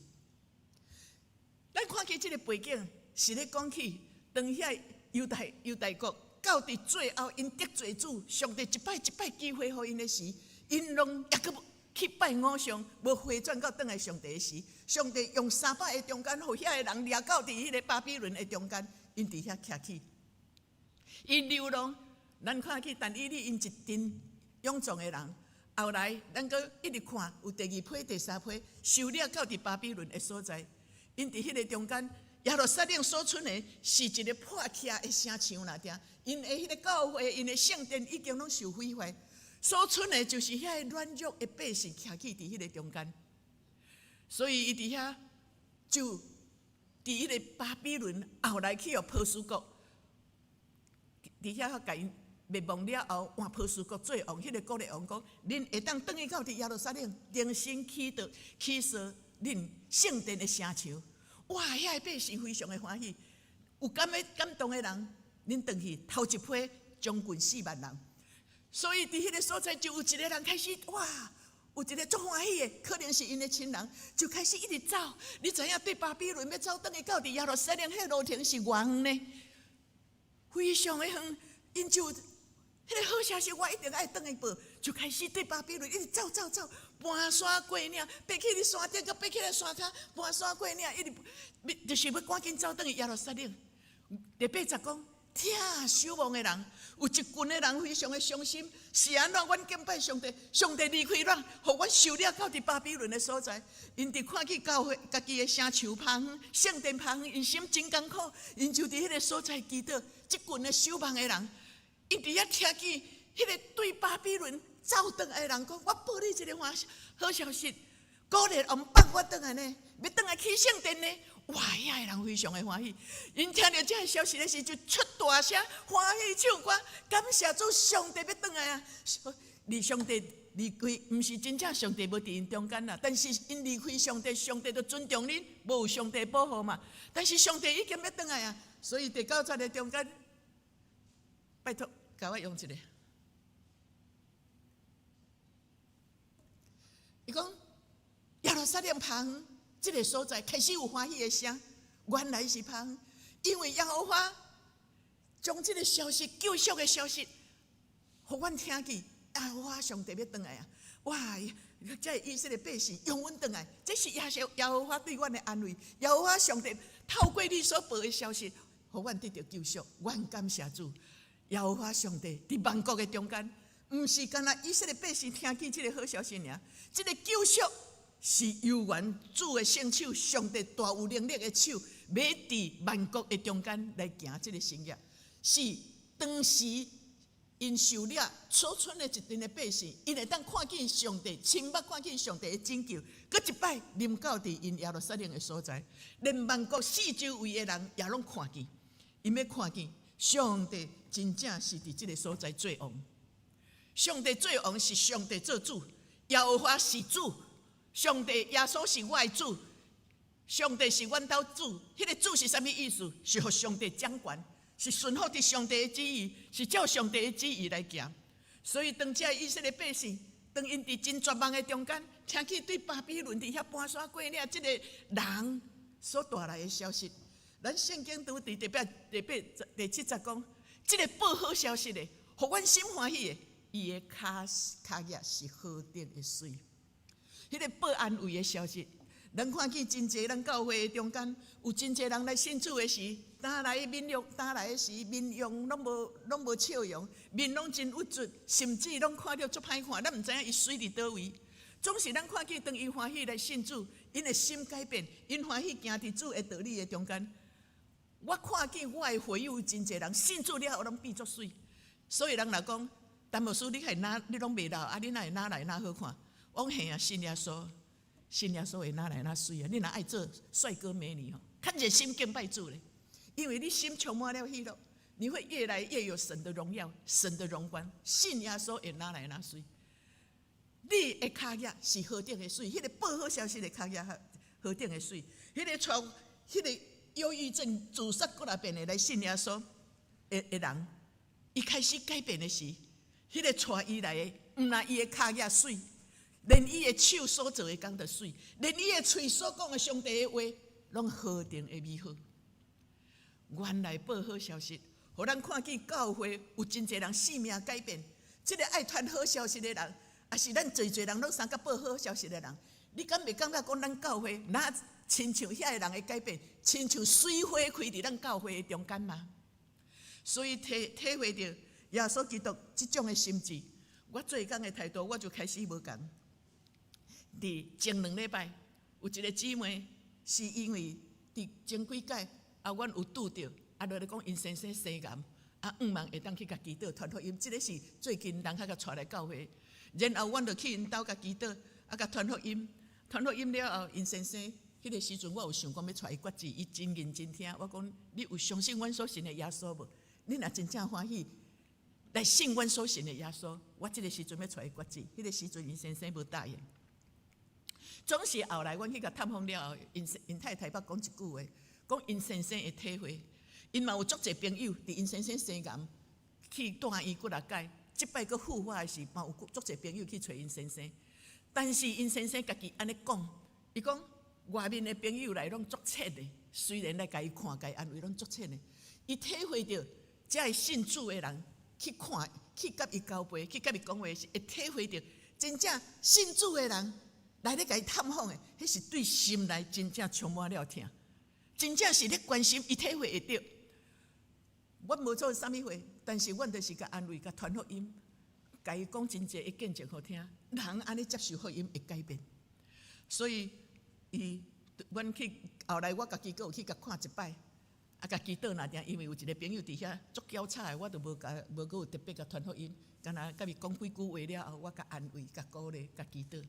咱看见这个背景是咧讲起，当遐犹大国到伫最后，因得罪主，上帝一摆一摆机会互因的时，因拢也阁去拜偶像，无回转到倒来上帝的时，上帝用300个中间，互遐个人掠到伫迄个巴比伦的中间，因伫遐徛起，因流浪。咱看去，但以理因一群勇壮的人。后来，咱阁一直看，有第2批、第3批，收了到伫巴比伦的所在。因伫迄个中间，耶路撒冷所存的是一个破起的城墙啦，定因的迄个教会、因的圣殿已经拢受毁坏，所存的就是遐个软弱的百姓徛起伫迄个中间。所以伊伫遐就伫迄个巴比伦后来去互波斯国，伫遐甲因。灭亡了后，换波斯国做王，迄个国的王讲：恁会当转去到伫耶路撒冷，重新起设恁圣殿的城墙。哇！遐个百姓非常的欢喜，有感动的人，恁转去头一批将近4万人。所以伫迄个所在就有一个人开始哇，有一个足欢喜的，可能是因的亲人，就开始一直走。你知影对巴比伦要走转去到伫耶路撒冷，迄路程是偌远呢？非常的远，因就。迄个好消息，我一定爱转去报，就开始对巴比伦一直走，搬山过岭，爬起伫山顶，佮爬起来山骹，搬山过岭，一直就是要赶紧走转去耶路撒冷。第8节讲，听守望的人，有一群的人非常的伤心，是安怎？阮敬拜上帝，上帝离开阮，互阮收了到伫巴比伦的所在。因伫看见教会家己的城墙趴远，圣殿趴远，因心真艰苦，因就伫迄个所在祈祷。即群的守望的人。因伫遐听见迄个对巴比伦走转来的人讲：“我报你一个好消息，鼓励我们放我转来呢，要转来去圣殿呢。”哇！遐个人非常的欢喜，因听到这个消息的时，就出大声欢喜唱歌，感谢主，上帝要转来啊！离上帝离开，毋是真正上帝无伫因中间啦，但是因离开上帝，上帝就尊重恁，无有上帝保护嘛。但是上帝已经要转来啊，所以第9节的中间。拜托，甲我用一个。伊讲耶路撒冷旁这个所在开始有欢喜的声，原来是旁，因为耶和华将这个消息、救赎的消息，互阮听见。耶和华上帝要转来啊！哇！这以色列百姓永远转来，这是耶和华对阮的安慰。耶和华上帝透过你所报的消息，互阮得到救赎。阮感谢主。耶和华上帝伫万国的中间，毋是干那以色列百姓听见这个好消息尔，这个救赎是由原主的圣手，上帝大有能力的手，要伫万国的中间来行这个生业，是当时因受了所存的一群的百姓，因会当看见上帝，亲目看见上帝的拯救，搁一摆临到伫因耶路撒冷的所在，连万国四周围的人也拢看见，因要看见上帝真正是伫这个所在做王。上帝做王是上帝做主，耶和华是主，上帝耶稣是我的主，上帝是阮兜主。迄个主是啥物意思？是互上帝掌权。是顺服伫上帝的旨意，是照上帝的旨意来行。所以当这以色列百姓，当因伫真绝望的中间，听见对巴比伦伫遐搬山过岭，这个人所带来的消息，咱圣经拄伫第7节讲，这个报好消息的，互阮心欢喜的，伊的脚业是好定的水。迄个报安慰的消息，咱看见真济咱教会的中间，有真济人来信主的时。打来面的时，面容拢无笑容，面拢真郁卒，甚至拢看着足歹看，咱毋知影伊水伫倒位。总是咱看见，当伊欢喜来信主，因的心改变，因欢喜行伫主的道理的中间。我看见我的会友真侪人信主了后，拢变作水。所以人来讲，但牧师你拢袂老，啊你哪会哪来哪好看？我讲嘿啊，信耶稣会哪来哪水啊？你若爱做帅哥美女吼，较热心敬拜主咧。因为你心充满了喜乐，你会越来越有神的荣耀、神的荣光。信耶稣会哪来哪水？你的脚业是何等的水？迄个报好消息的脚业何等的水？迄个忧郁症、自杀过来变的来信耶稣的人，伊开始改变的是，迄个带伊来的，毋那伊的脚业水，连伊的手所做的工的水，连伊的嘴所讲的上帝的话，拢何等的美好。原来报好消息，互咱看见教会有真侪人性命改变。这个爱传好消息的人，也是咱侪人拢相甲报好消息的人。你敢袂感觉讲咱教会，那亲像遐个人的改变，亲像水花开伫咱教会的中间吗？所以体会到耶稣基督这种的心志，我做工的态度我就开始无共。伫前2礼拜，有一个姊妹是因为伫前几届。阮有拄着，落来讲因先生生癌，希望会当去甲祈祷传福音。这个是最近人较甲带来教会，然后阮就去因兜甲祈祷，甲传福音。传福音了后，因先生迄个时阵，我有想讲要带伊决志，伊真认真听。我讲你有相信阮所信的耶稣无？你若真正欢喜来信阮所信的耶稣，我这个时阵要带伊决志。迄个时阵因先生无答应。总是后来阮去甲探访了后，因太太捌讲一句话。讲因先生的体会，因嘛有足侪朋友伫因先生生癌去住院过来解，即摆佫复发的时，嘛有足侪朋友去找因先生。但是因先生家己安尼讲，伊讲外面的朋友来拢足切的，虽然来甲伊看、甲伊安慰，拢足切的。伊体会到，遮个信主的人去看、去甲伊交陪、去甲伊讲话时，会体会到真正信主的人来咧甲伊探访的，迄是对心内真正充满了疼。真正是咧关心，伊体会会到。阮无做啥物货，但是阮就是甲安慰、甲传福音，甲伊讲真济的见证好听。人安尼接受福音会改变，所以阮去后来我家己有去甲看一摆，甲祈祷那定，因为有一个朋友伫遐足娇吵的，我就无有特别甲传福音，干那甲伊讲几句话了后，我甲安慰、甲鼓励、甲祈祷。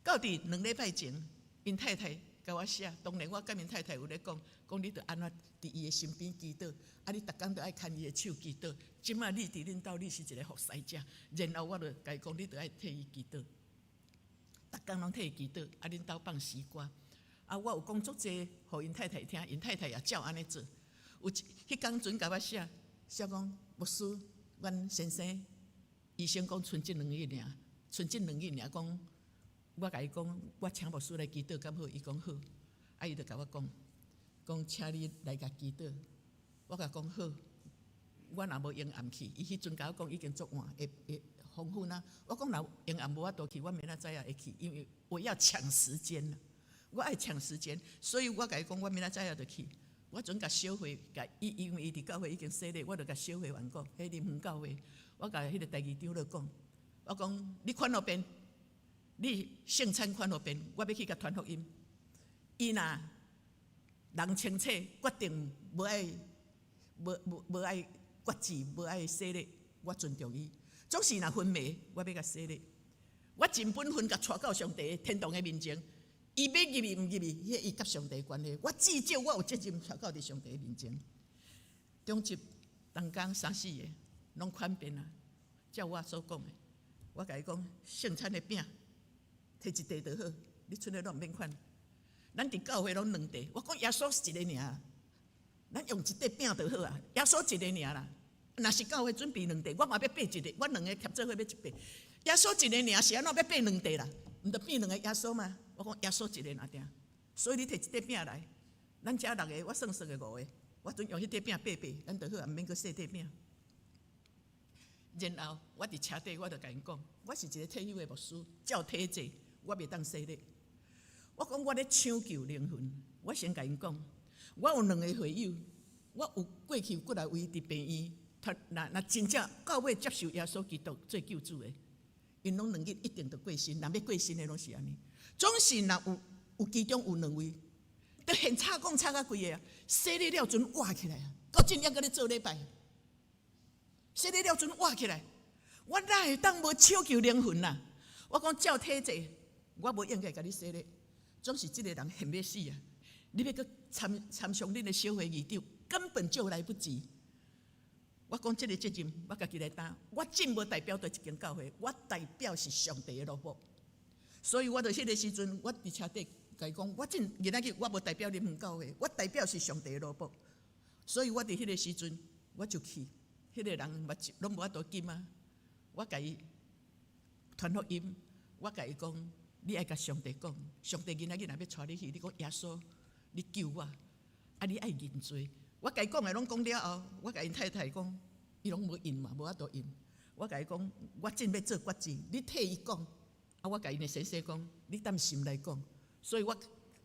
到伫2礼拜前，因太太。甲我写，当然我甲因太太有咧讲你着安怎伫伊的身边祈祷，你逐工着爱牵伊的手祈祷。即摆你伫恁兜，你是一个服侍者，然后我着甲伊讲，你着爱替伊祈祷，逐工拢替伊祈祷。恁兜放诗歌，我有讲足济，互因太太听，因太太也照安尼做。有迄工阵甲我写讲牧师，阮先生医生讲剩即2日尔，剩即2日尔讲。我甲伊讲，我请牧师来祈祷，敢好？伊讲好，伊就甲我讲，请你来甲祈祷。我甲讲好，我若无闲暗去，伊迄阵甲我讲已经足晚，会丰富呐。我讲若闲暗无法度去，我明仔载也会去，因为我要抢时间了，我爱抢时间，所以我甲伊讲，我明仔载也就去。我准甲小会，因为伊伫教会已经洗礼，我就甲小会员讲，迄林园教会，我甲迄个第2长老讲，我讲你款落边。你圣餐款落边，我要去甲传福音。伊若人清楚，决定无爱决志，无爱洗礼，我尊重伊。总是若昏迷，我要甲洗礼。我尽本分甲带到上帝天堂的面前。伊要入去毋入去，迄伊甲上帝的关系。我至少我有责任带到伫上帝的面前。中集同工3、4个拢款变啊，照我所讲的，我甲伊讲圣餐的饼，摕一地就好，你剩的拢毋免款。咱伫教会拢2地，我讲耶稣是一个尔，咱用一块饼就好啊。耶稣一个尔啦，若是教会准备2地，我嘛要备一个，我2个贴做伙要一备。耶稣一个尔是安怎要备2地啦？毋得变2个耶稣吗？我讲耶稣一个尔定，所以你摕一块饼来，咱遮6个，我算个5个，我准用迄块饼备，咱就好，毋免阁洗块饼。然后我伫车底，我就甲因讲，我是一个退休的牧师，照体制，我袂当洗礼。我讲我咧抢救灵魂，我先甲因讲，我有2个会友，我有过去过来为伫病院，若真正到尾接受耶稣基督做救主的，因拢2日一定就过身，若要过身的拢是安尼。总是若有其中有2位，就现吵讲吵到规个啊，洗礼了阵活起来啊，到今也搁咧做礼拜。洗礼了阵活起来，我哪会当无抢救灵魂啊？我讲照体制，我无应该甲你洗礼。总是这个人恨要死啊！你要搁参详恁的小会议长，根本就来不及。我讲这个责任，我家己来担。我真无代表着一间教会，我代表是上帝的老母。所以我就迄个时阵，我伫车底甲伊讲，我今仔日我无代表你们教会，我代表是上帝的老母。所以我伫迄个时阵，我就去。迄个人拢无法度金啊！我甲伊传福音，我甲伊讲，你爱甲上帝讲，上帝今仔日若要带你去，你讲耶稣，你救我，你爱认罪。我甲伊讲的拢讲了后，我甲因太太讲，伊拢无应嘛，无法度应。我甲伊讲，我正要做决志，你替伊讲。我甲因的先生讲，你担心来讲。所以我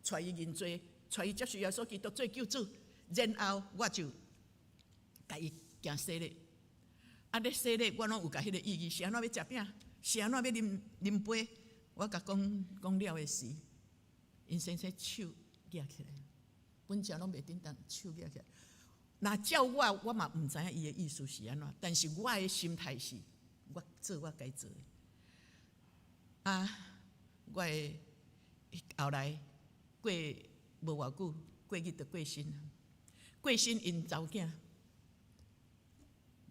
带伊认罪，带伊接受耶稣基督做救主，然后我就甲伊行洗礼。咧洗礼，我拢有甲迄个意义，是安怎要食饼，是安怎要啉杯。我甲讲了的时，因先生手举起来，本正拢袂叮当，手举起来。若照我嘛毋知影伊的意思是安怎，但是我的心态是，我做我该做的。我的后来过无偌久，过日就过身，过身因查某囝。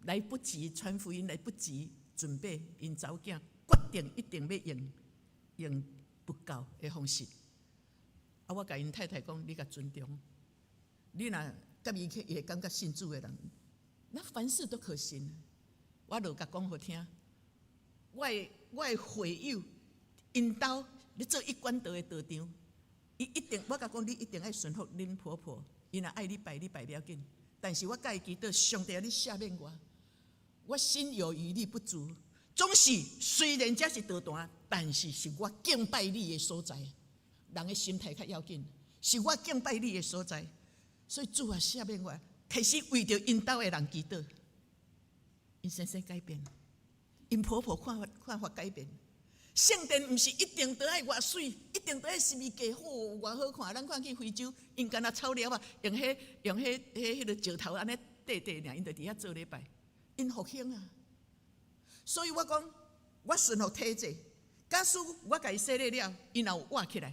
来不及传福音，来不及准备，因查某囝决定一定要用不教的方式。我甲因太太讲，你甲尊重，你若甲伊会感觉信主的人，那凡事都可行。我就甲讲好听，我的会友，因兜咧做一贯道的道场，伊一定，我甲讲，你一定爱顺服恁婆婆，伊若爱你拜不要紧。但是我甲伊祈祷，上帝你赦免我心有余力不足，总是虽然这是道段，但是是我敬拜你的所在。人的心态较要紧，是我敬拜你的所在。所以主啊，赦免我，开始为着因兜的人祈祷，因先生改变，因婆婆看法改变。圣殿毋是一定都爱偌水，一定都爱是物价好偌好看。咱看去非洲，因干那草料啊，用迄个石头安尼缀尔，因就伫遐做礼拜。因复兴啊，所以我讲，我顺服体制。假使我甲伊洗礼了，伊若有活起来，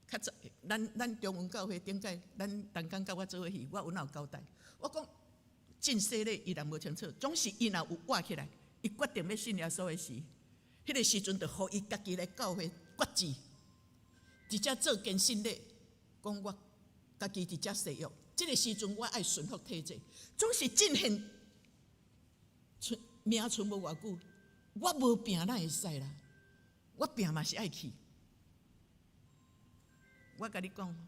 较早咱中文教会顶届，咱同工甲我做伙去，我有哪有交代？我讲进洗礼伊若无清楚，总是伊若有活起来，伊决定要信耶稣的时，迄个时阵就互伊家己来教会决志，直接做坚信礼，讲我家己直接誓约。这个时阵我爱顺服体制，总是进现。命存无偌久，我无病哪会使啦？我病嘛是爱去。我甲你讲，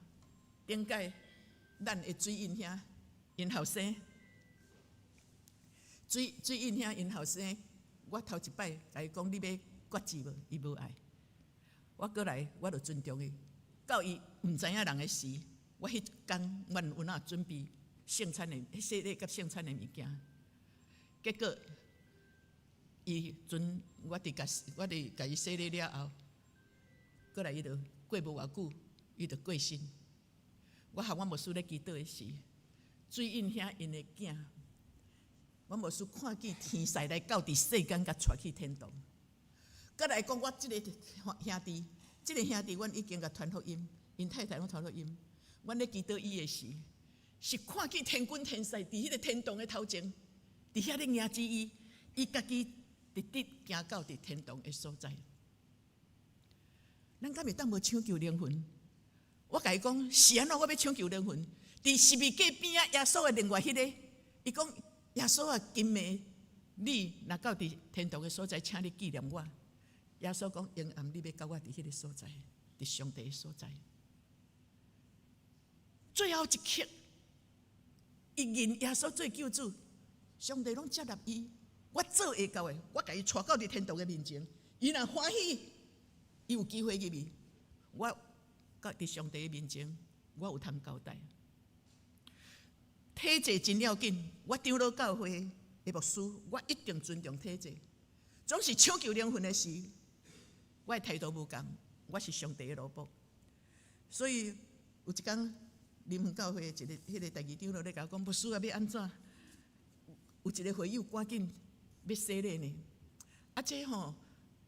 顶届咱的水印兄因后生，水印兄因后生，我头一摆甲伊讲，你要决志无？伊无爱。我过来，我就尊重伊。到伊毋知影人的事，我迄天我有哪准备圣餐的洗礼甲圣餐的物件，结果。伊我伫甲伊洗礼了后，过来伊就过无偌久，伊就过身。我牧师咧祈祷的时，水印兄因的囝，阮牧师看见天使来到伫世间，甲带去天堂。佮来讲，我即个兄弟，阮已经甲传福音，因太太拢传福音。阮咧祈祷伊的时，是看见天君天使伫迄个天堂的头前，伫遐咧迎接伊，伊家己直直行到伫天堂的所在。咱敢会当无抢救灵魂？我甲伊讲，是安怎我要抢救灵魂？伫十字架边啊，耶稣的另外迄个，伊讲耶稣啊，今暝你若到伫天堂的所在，请你纪念我。耶稣讲，永暗你要甲我伫迄个所在，伫上帝的所在。最后一刻，伊认耶稣做救主，上帝拢接纳伊。我做会到的，我甲伊带到伫天堂的面前，伊若欢喜，伊有机会入去。我甲伫上帝的面前，我有通交代。体制真要紧，我长老教会的牧师，我一定尊重体制。总是抢救灵魂的事，我的态度无共，我是上帝的萝卜。所以有一天，灵魂教会迄个第二长老咧甲我讲，牧师啊，要安怎？有一个会友赶紧要洗礼呢。啊，这吼，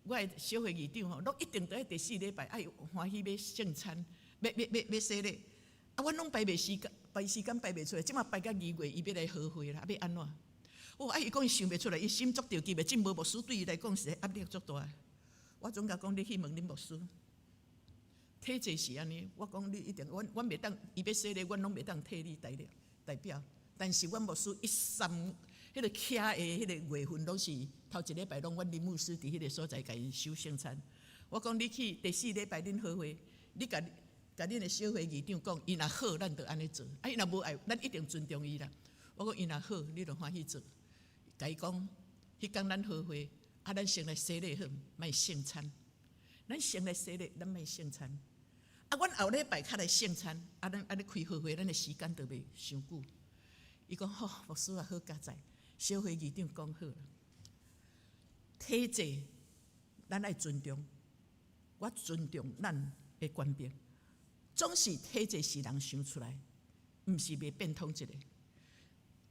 我的小会议长吼，拢一定在第4礼拜爱欢喜要圣餐，要洗礼。啊，阮拢排时间排袂出来，即马排到2月，伊要来和会啦，要安怎？伊讲伊想袂出来，伊心足着急的，真无牧师对伊来讲是压力足大。我总甲讲，你去问恁牧师，体制是安尼。我讲你一定，阮袂当，伊要洗礼，阮拢袂当替你代表。但是阮牧师迄个徛的迄个月份，拢是头1礼拜拢阮林牧师伫迄个所在甲伊守圣餐。我讲你去第4礼拜恁和会，你甲恁的小会议长讲，伊若好，咱就安尼做；伊若无爱，咱一定尊重伊啦。我讲伊若好，你就欢喜做。甲伊讲，迄天咱和会，咱先来洗礼好，莫圣餐。咱先来洗礼，咱莫圣餐。阮后礼拜较来圣餐，咱安尼开和会，咱的时间就袂伤久。伊讲好，牧师啊，好佳哉。小会议长讲好了，体制咱爱尊重，我尊重咱的官兵。总是体制是人想出来，毋是袂变通一个。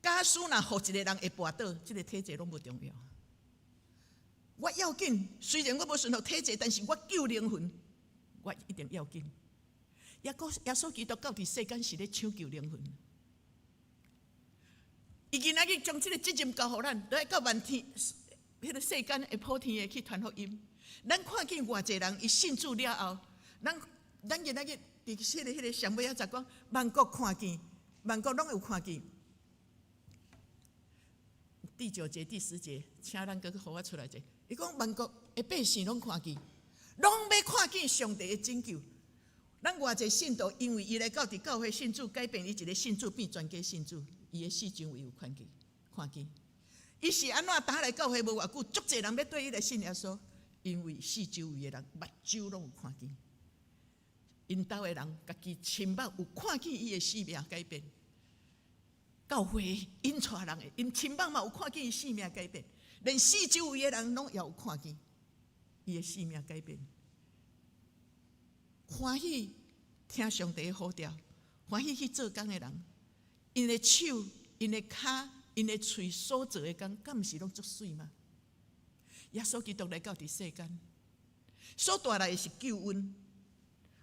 假使若互一个人会跋倒，这个体制拢无重要。我要紧，虽然我无顺服体制，但是我救灵魂，我一定要紧。耶稣基督到伫世间是咧抢救灵魂。伊今仔日将这个责任交互咱，都要到万天，迄个世间会普天的去传福音。咱看见偌济人伊信主了后，咱今仔日伫迄个上尾仔十讲，万国看见，万国拢有看见。第9节、第10节，请咱搁互我出来者。伊讲万国的百姓拢看见，拢要看见上帝的拯救。咱偌济信徒，因为伊来到伫教会信主，改变伊一个信主变全家信主，伊的四周围有看见。伊是安怎打来教会无偌久，足济人要对伊来信耶稣，因为四周围的人目睭拢有看见。因兜的人家己亲目有看见伊的生命改变。教会因带人的，因亲目嘛有看见伊生命改变，连四周围的人拢也有看见伊的生命改变。欢喜听上帝的呼召，欢喜去做工的人，因的手、因的脚、因的嘴所做的工，敢毋是拢足水吗？耶稣基督来到伫世间，所带来的是救恩，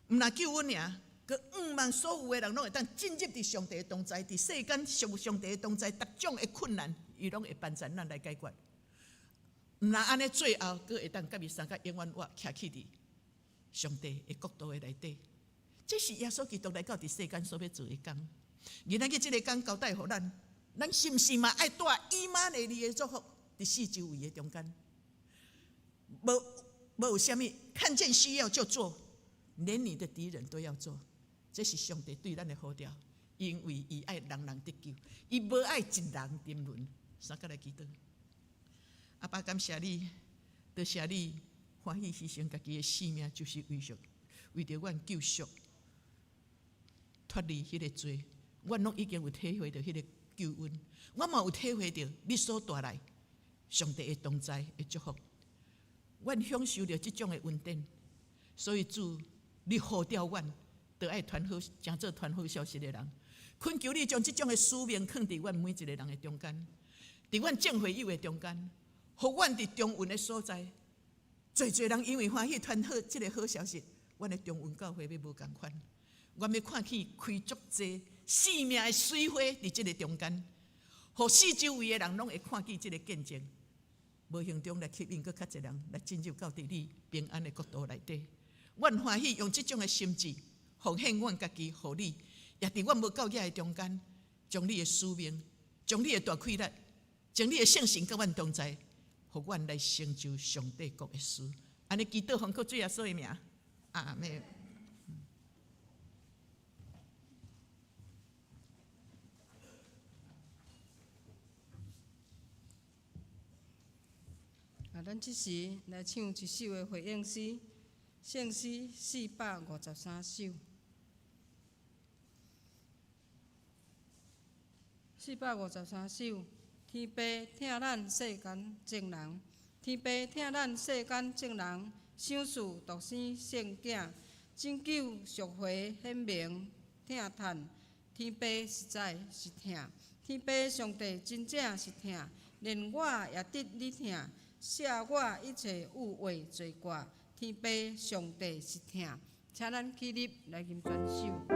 毋但救恩尔，佮毋望所有的人拢会当进入伫上帝的同在，伫世间上帝的同在，各种的困难，伊拢会帮助咱来解决。毋但安尼，最后佮会当甲伊三甲永远活徛起伫上帝的国度的内底。这是耶稣基督来到伫世间所要做的工。今仔日这个工交代互咱，咱是毋是嘛爱带以马内利的祝福伫四周围的中间？无有啥物，看见需要就做，连你的敌人都要做。这是上帝对咱的呼召，因为伊爱人人得救，伊无爱一人沉沦。三个来祈祷。阿爸，感谢你，多谢你欢喜牺牲家己的性命，就是为着阮救赎，脱离迄个罪。阮拢已经有体会到迄个救恩，我嘛有体会到你所带来上帝的同在的祝福。阮享受到这种的恩典，所以主，你呼召阮，就爱传好，诚做传好消息的人。恳求你将这种的使命放伫阮每一个人的中间。伫阮正会友的中间，互阮伫中运的所在，侪人因为欢喜传好即个好消息，阮的中运教会要无共款。阮要看见开足济生命的水花伫即个中间，互四周围的人拢会看见即个见证。无形中来吸引搁较侪人来进入到伫你平安的国度内底。阮欢喜用即种的心志，奉献阮家己，互你，也伫阮无够野的中间，将你的使命，将你的大气力，将你的圣神甲阮同在，互阮来成就上帝国的事。安尼祈祷奉靠主耶稣的名，阿门。咱即时来唱一首的回应诗，圣诗453首。453首，天父疼咱世间众人，天父疼咱世间众人，想事独生圣囝，拯救赎回显明疼叹。天父实在是疼，天父上帝真正是疼，连我也得你疼。赦我一切污秽罪过，天父上帝是疼，请咱起立来吟全首。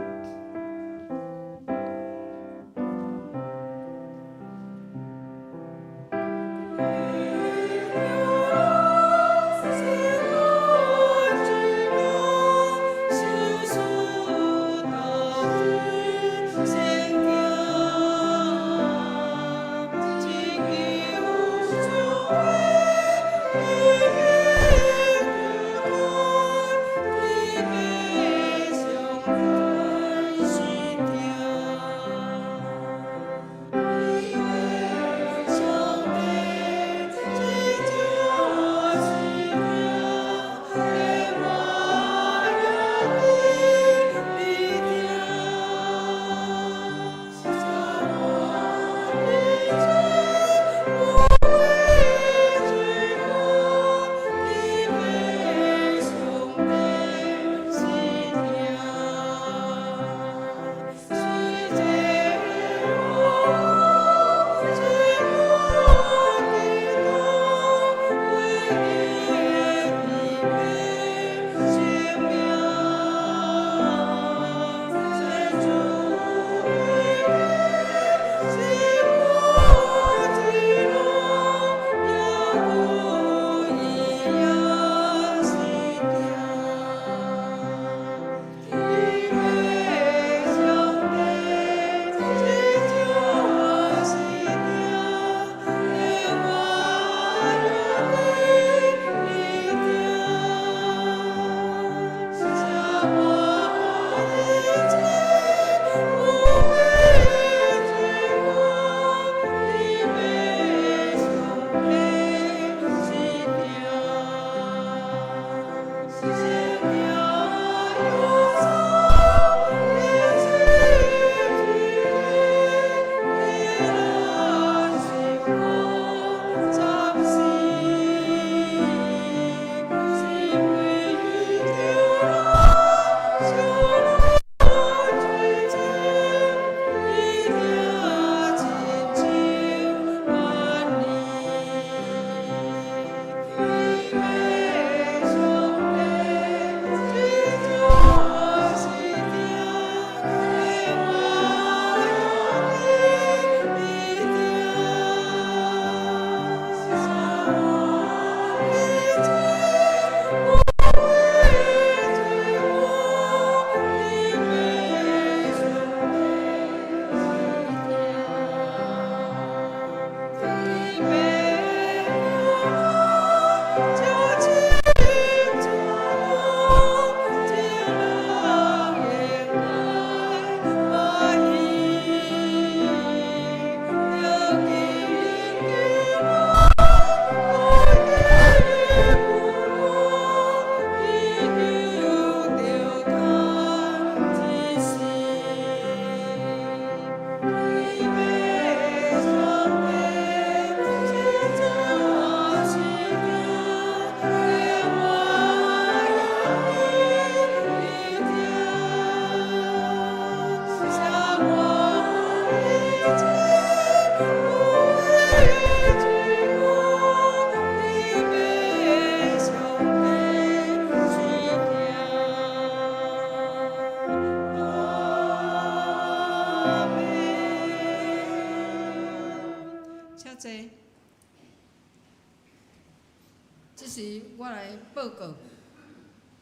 时我来报告。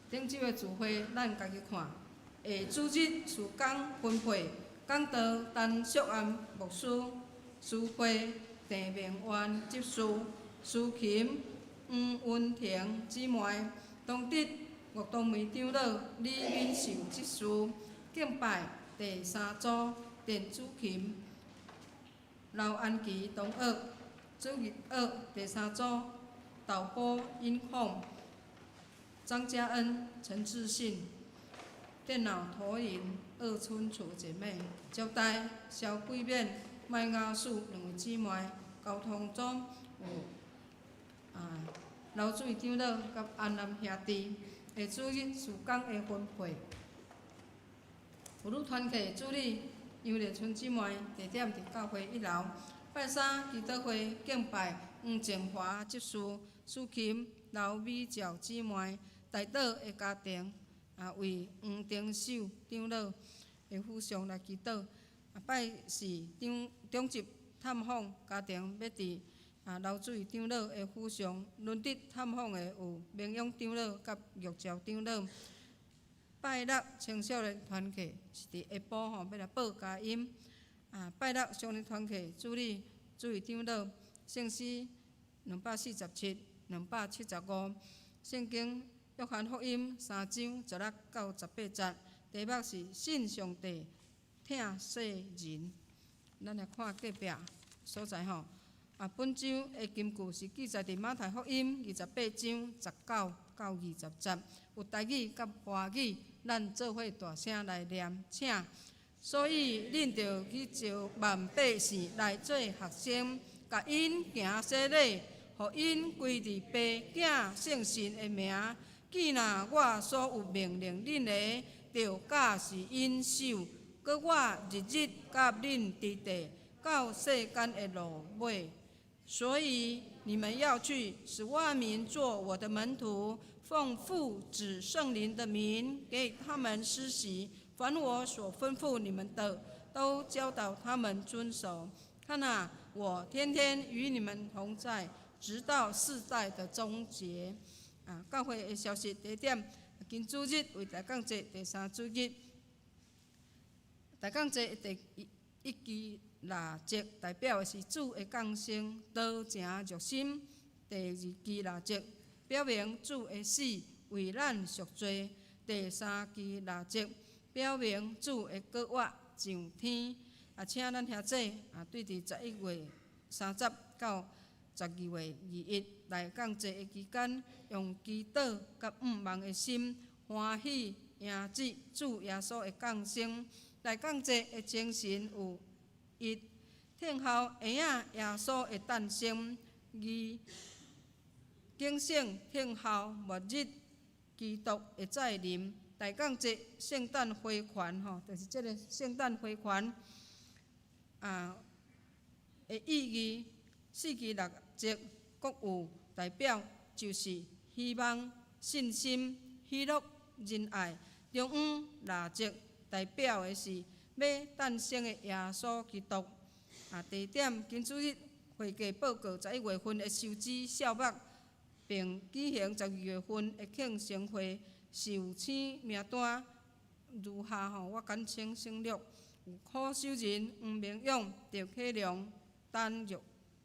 顶周的聚会，咱家己看。下主日事工分配，讲道陈淑安牧师，书会郑明渊执事，司琴黄云婷姊妹，同得岳东梅长老李敏秀执事，敬拜第三组电子琴刘安琪同学，主日学第三组豆波音控张嘉恩、陈志信，电脑投影二村楚姐妹，招待肖桂冕、麦雅树两位姊妹，交通组有刘水长老甲安南兄弟。下主日事工的分配，妇女团契助理杨丽春姊妹，地点伫教会1楼。拜三祈祷会敬拜黄静华执事，司琴刘美照姊妹，代祷的家庭为黄丁秀长老的辅上来祈祷。拜四中级探访家庭要伫流水长老的府上，轮值探访的有明勇长老甲玉照长老。拜六青少年团契是伫下晡要来报佳音。拜六少年团契助理主位长老，圣诗247、275，圣经约翰福音3章16到18节，题目是信上帝，疼世人。咱来看隔壁所在吼。本周的金句是记载伫马太福音28章19到20节，有台语甲华语，咱做伙大声来念，请。所以恁着去召万百姓来做学生，甲因行洗礼，互因归伫爸囝圣神的名。既若我所有命令恁的，着教示因守。搁我日日甲恁伫地，到世间的落尾。所以你们要去，使万民做我的门徒，奉父子圣灵的名给他们施洗。凡我所吩咐你们的，都教导他们遵守。看啊，我天天与你们同在，直到世代的终结。教会的消息地点：今主日为大港节第3主日，大港节第1期腊节代表的是主的降生，道成肉身；第2期腊节表明主的死为咱赎罪；第3期腊节表明主的国活上天。请咱兄姐对伫11月30到12月21来降节的期间，用祈祷甲望的心，欢喜迎接主耶稣的降生。来降节的精神有：1. 听候儿子耶稣的诞生；2. 警醒听候末日基督的再临。大港节圣诞花环就是这个圣诞花环的意义。4期腊节各有代表，就是希望、信心、喜乐、仁爱。中午腊节代表的是要诞生的耶稣基督。地点今主日会计报告11月份的收支扫目，并举行12月份的庆生会。受请名单如下我简称省略：有柯守仁、黄明勇、赵启良、陈玉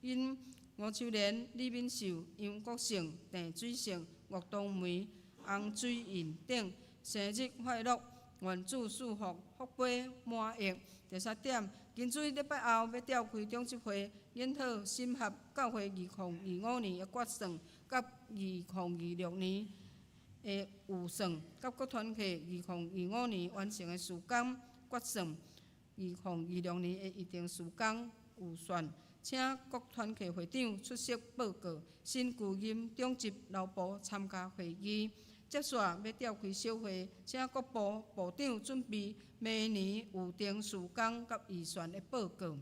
英、吴秋莲、李敏秀、杨国胜、郑水胜、岳东梅、洪水印等。生日快乐，愿主祝福，福杯满溢。第3点，今主日礼拜后要召开中执会，研讨审核教会2025年的决算，甲2026年的预算，甲各团契2025年完成的事工决算，2026年的预定事工预算，请各团契会长出席报告。新旧任中级劳部参加会议。接续要召开小会，请各部部长准备明年预定事工甲预算的报告。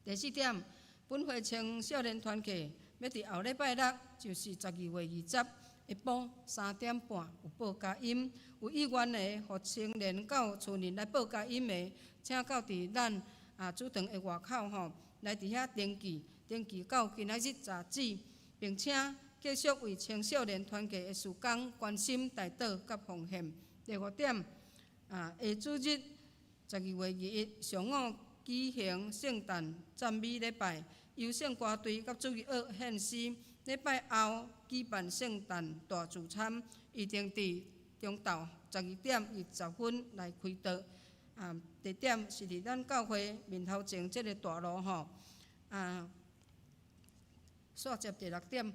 第4点，本会青少年团契要伫后礼拜六，就是12月20下晡3点半有报佳音，有意愿的，互青年到厝内来报佳音的，请到伫咱主堂的外口来伫遐登记到今仔日杂志，并且继续为青少年团契的事工关心代祷甲奉献。第5点，下主日12月2日上午举行圣诞赞美礼拜，优先歌队甲主日学献诗。礼拜后举办圣诞大聚餐，预定伫中昼12点20分来开道。地点是伫咱教会面头前即个大路吼。煞接第6点，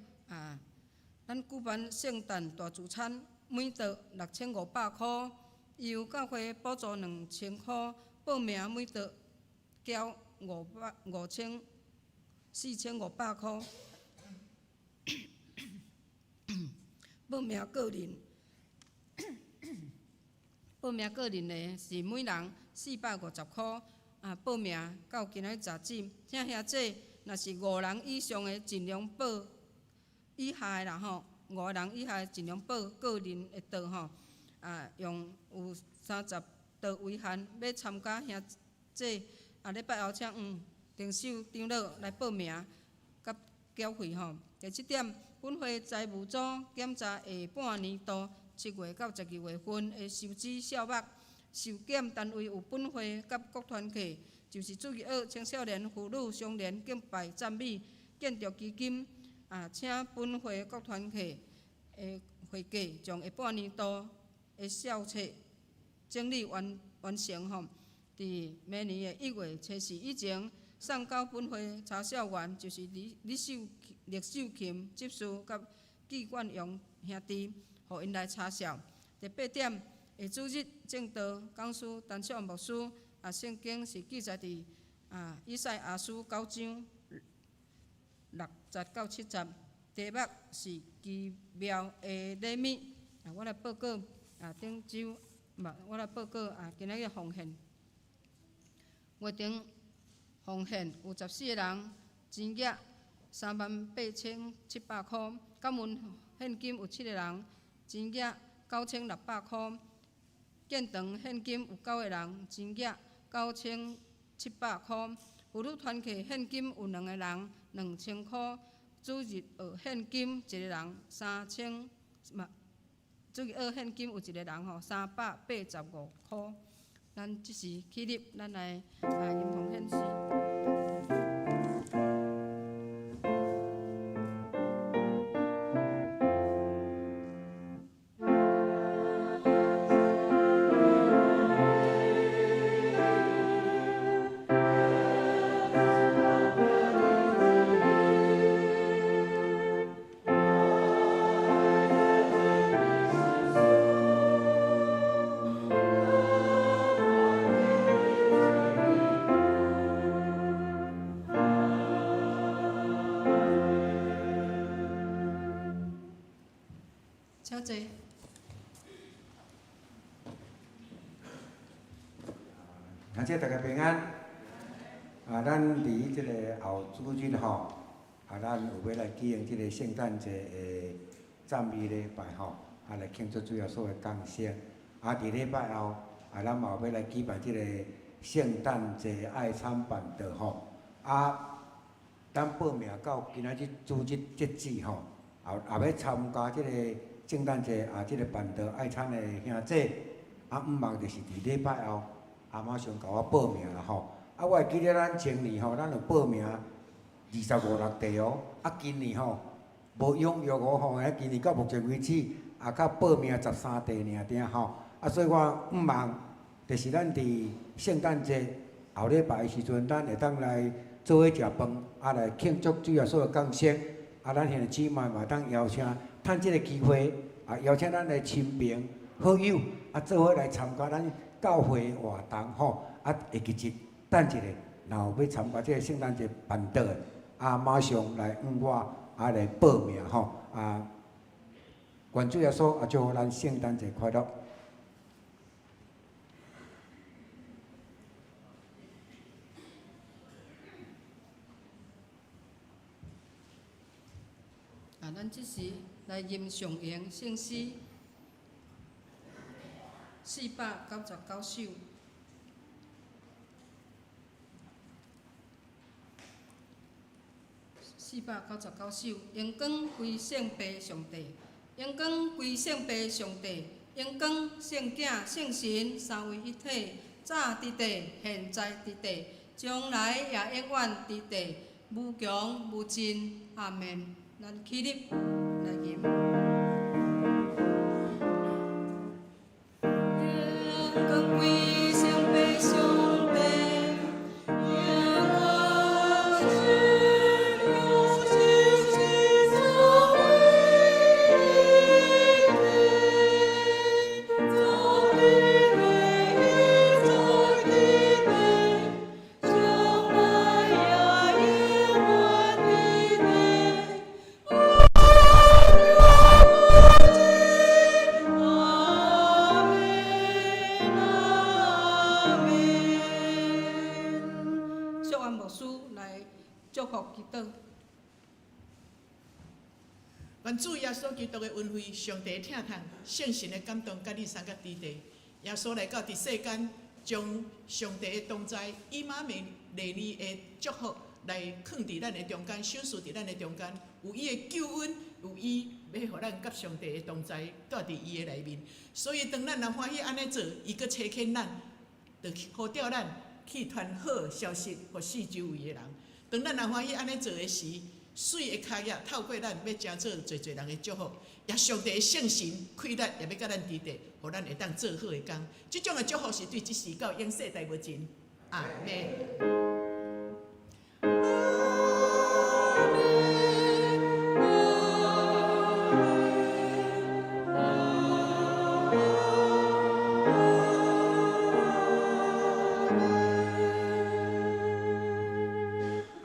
咱举办圣诞大聚餐，每桌6500块，由教会补助2000块，报名每桌交4500块。报名个人的是每人450块。报名到今仔10点，请兄姐若是5人以上的，尽量报以下的啦吼，5个人以下的尽量报个人的桌吼。用有30桌为限，要参加兄姐礼拜后请定手张罗来报名甲缴费吼。第7点，本会财务组检查下半年度7月到12月份的收支数目。受检单位有本会甲各团契，就是主日学、青少年、妇女、少年敬拜赞美、建筑基金。请本会各团契的会计将下半年度的销册整理完成吼。伫明年的1月初4以前送交本会查销员，就是李秀琴执事甲纪冠勇兄弟，互因来查销。第8点。下主日正道讲师陈少牧师，圣经是记载伫以赛亚书9章60到70，题目是奇妙的礼物。我来报告顶周我来报告今仔日奉献。月顶奉献有14个人，钱额38700块。感恩现金有7个人，钱额9600块。建堂现金有9个人，钱额9700块。妇女团契现金有2个人，2000块。主日学现金1个人3000，主日学现金有1个人吼385块。咱即时起立，咱来吟奉献诗。请坐。感谢大家平安。咱伫即个后主日吼，咱有要来举行即个圣诞节的赞美礼拜吼，来庆祝主耶稣的降生。伫礼拜后，咱嘛有要来举办即个圣诞节爱餐办桌吼。咱报名到今仔日主日截止吼，也要参加即个圣诞节即个办桌爱餐的兄弟，毋忙就是伫礼拜后，马上甲我报名啦吼。我会记得咱前年吼，咱有报名25、6地哦。今年吼无踊跃哦吼，今年到目前为止较报名13地尔定吼。所以我毋忙，就是咱伫圣诞节后礼拜的时阵，咱会当来做伙食饭，来庆祝主耶稣的降生。咱兄弟姊妹嘛当邀请，趁即个机会邀请咱的亲朋好友做伙来参加咱教会活动吼。下日子等一下，若有要参加即个圣诞节办桌的，马上来我来报名吼。愿主耶稣祝咱圣诞节快乐。咱即时来吟上言圣诗499首。499首，荣光归圣父上帝，荣光归圣父上帝，荣光圣子圣神三位一体，早伫地，现在伫地，将来也永远伫地，无穷无尽。阿门。咱起立来念。荣光归圣父上帝。 愿主耶稣基督的恩惠、上帝的疼痛、圣神的感动，甲你三角伫地。耶稣来到伫世间，将上帝的同在、以马内利的祝福来放伫咱的中间，显示伫咱的中间，有伊的救恩，有伊要互咱甲上帝的同在住伫伊的内面。所以，当咱若欢喜安尼做，伊阁差遣咱，就呼召咱去传好消息，互四周围的人。当咱若欢喜安尼做的时， 水的脚业透过咱，要成做侪侪人的祝福，也上帝的圣神开力，也要甲咱伫地，互咱会当做好的工。即种的祝福是对即时到永世代无尽。阿门。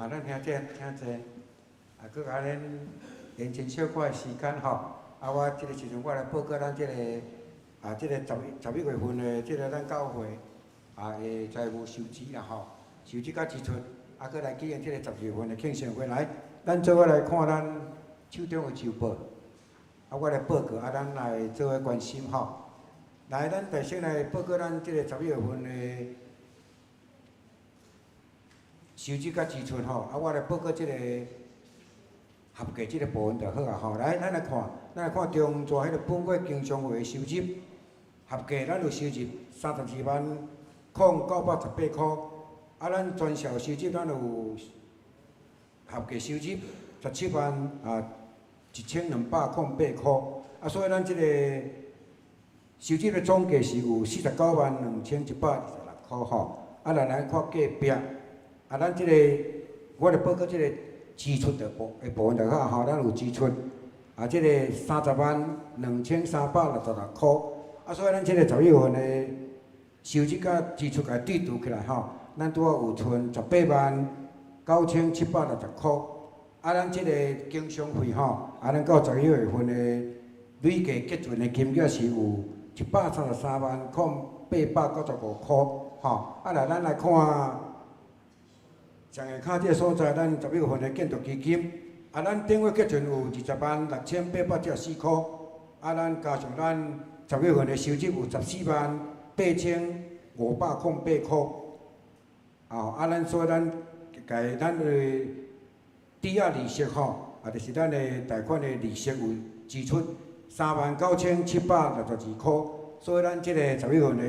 咱听者，佮甲恁延伸小可的时间吼。我即个时阵，我来报告咱即个即个11月份的即个咱教会的财务收支啦吼，收支甲支出，佮来举行即个12月份的庆盛会来。咱做伙来看咱手中的周报，我来报告，咱来做伙关心吼。来，咱第先来报告咱即个11月份的。 收支甲支出吼，我来报告即个合计即个部分就好啊吼。来，咱来看中座迄个本月经常会收入，合计咱有收入32万0918块，咱全校收入咱有合计收入171208块，所以咱即个收入的总计是有492126块吼。来看计表。 咱即个，我来报告即个支出的部分就好吼，咱有支出，即个302366块，所以咱即个11月份的收入甲支出甲对除起来吼，咱拄有剩189760块，咱即个经常费吼，咱到11月份的累计结存的金额是有133万895块，吼，来咱来看。 上下骹即个所在，咱11月份的建筑基金，咱顶月结存有206874块，咱加上咱11月份的收入有148508块，咱所以咱的抵押利息吼，就是咱的贷款的利息有支出39762块，所以咱即个11月份的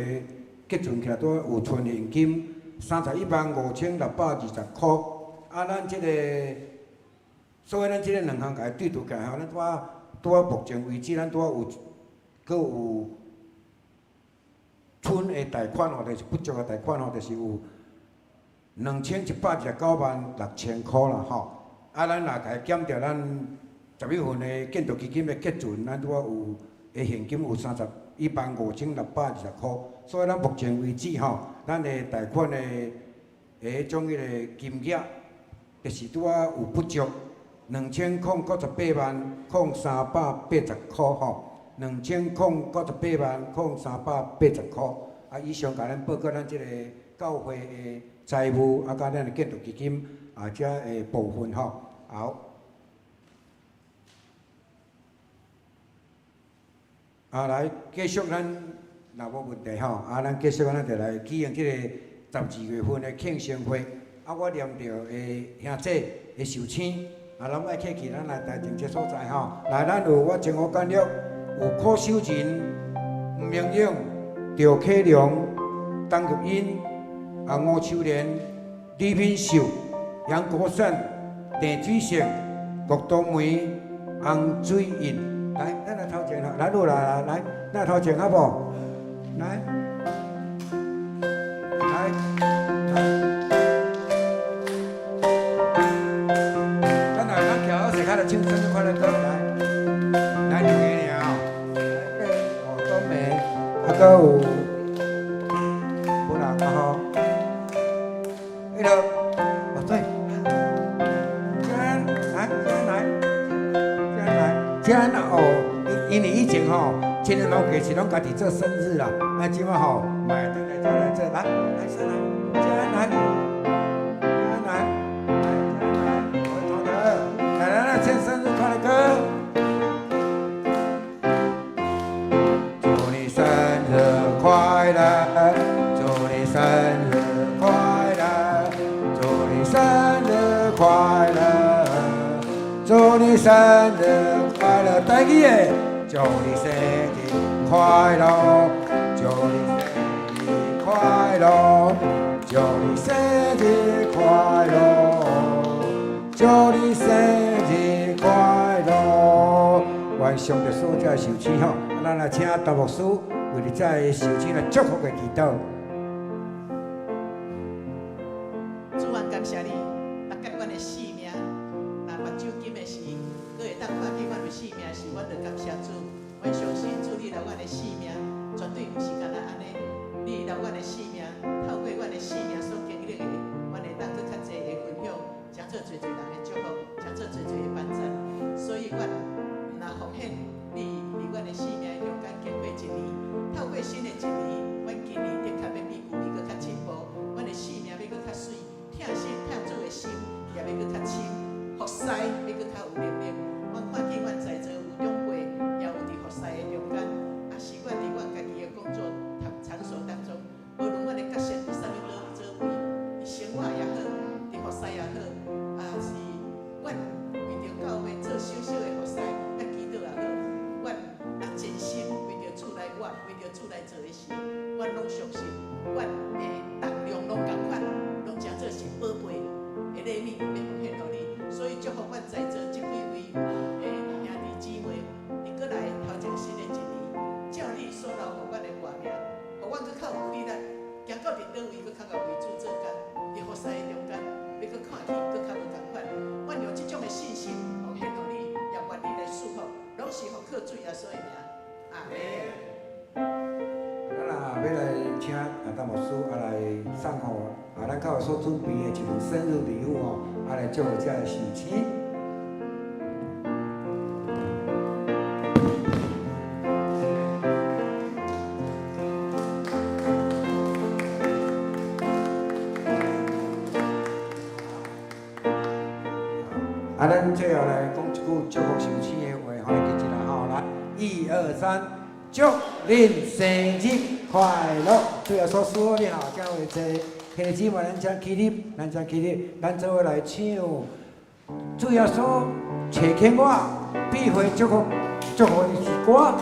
结存起来都有存现金。 315620块，咱即个，所以咱即个两项甲对除起来吼，咱拄仔目前为止，咱拄仔佫有存的贷款吼，就是不足的贷款吼，就是有21296000块啦吼。咱若甲减掉咱11月份的建筑基金的结存，咱拄仔有的现金有315620块，所以咱目前为止吼。 咱的贷款的种迄个金额，就是拄仔有不足20980380块吼，20980380块。以上甲咱报告咱即个教会的财务甲咱的建筑基金遮的部分吼。好，来继续咱。 若无问题吼，咱继续咱就来举行即个12月份的庆盛会。我念着兄姐的受请，啊，咱爱客气，咱来台前这所在吼。来，咱有我情我简约，有柯秀仁、吴明勇、赵克良、张玉英、吴秋莲、李敏秀、杨国胜、郑水成、郭冬梅、洪水印。来，咱来头前吼，来落来，咱头前好不？来，咱来，咱徛好势，开始唱生日快乐歌来。来两个尔哦，冬梅，啊，搁有，不啦，啊好，迄个，哦对，这样哦，因为以前吼，亲人老家是拢家己做生日啦，啊，即摆吼，买回来再来做，来上来，这样来，我同的，来，唱生日快乐歌。祝你生日快乐，祝你生日快乐，祝你生日快乐，祝你生日快乐，台语的，祝你生日快乐，祝你生日快乐，祝你生日快乐，祝你生日快乐。愿上帝所在受请吼，咱来请大牧师为你在受请来祝福的祈祷。主啊，感谢你，大家阮的性命，若目睭金的时，佫会当看见阮的性命时，阮着感谢主。阮相信主你留阮的性命，绝对毋是干那安尼。你留阮的性命，透过阮的性命所经历的，阮会当佫较济的分享，将做侪侪人的祝福，将做侪侪的帮助。所以阮毋若奉献你伫阮的性命中间经过一年，透过新的一年，阮今年的确要比旧年佫较进步，阮的性命要佫较水。疼心疼主的心，也要佫较深；服侍要佫较有能力。阮看见阮在座有长辈，也有伫服侍的中间，也是阮伫阮家己的工作场所当中，无论阮的角色伫啥物座位，伫生活也好，伫服侍也好，是阮为着教会做小小的服侍，甲祈祷也好，阮若真心为着厝内我，为着厝内做的事，阮拢相信，阮的重量拢共款。真做是宝贝的礼物，要奉献予你，所以祝福阮在座这几位兄弟姊妹，你过来头前新的一年，照你所留予阮的活命，予阮佫较有气力，行到伫倒位佫较甲为主做工，伫服侍的中间，要佫看起佫较无共款。阮用这种的信心奉献予你，也愿你来祝福，拢是互靠主耶稣的名。阿门。咱要来请大牧师来送互咱较有所准备的一份生日礼物吼，来祝福遮的受请。咱最后来讲一句祝福受请的话，互你记一下吼，来，1、2、3，祝恁生日快乐！最后所说的吼，教会这兄弟姊妹，咱才起立，咱做伙来唱。主要所找起我，必会祝福的是歌。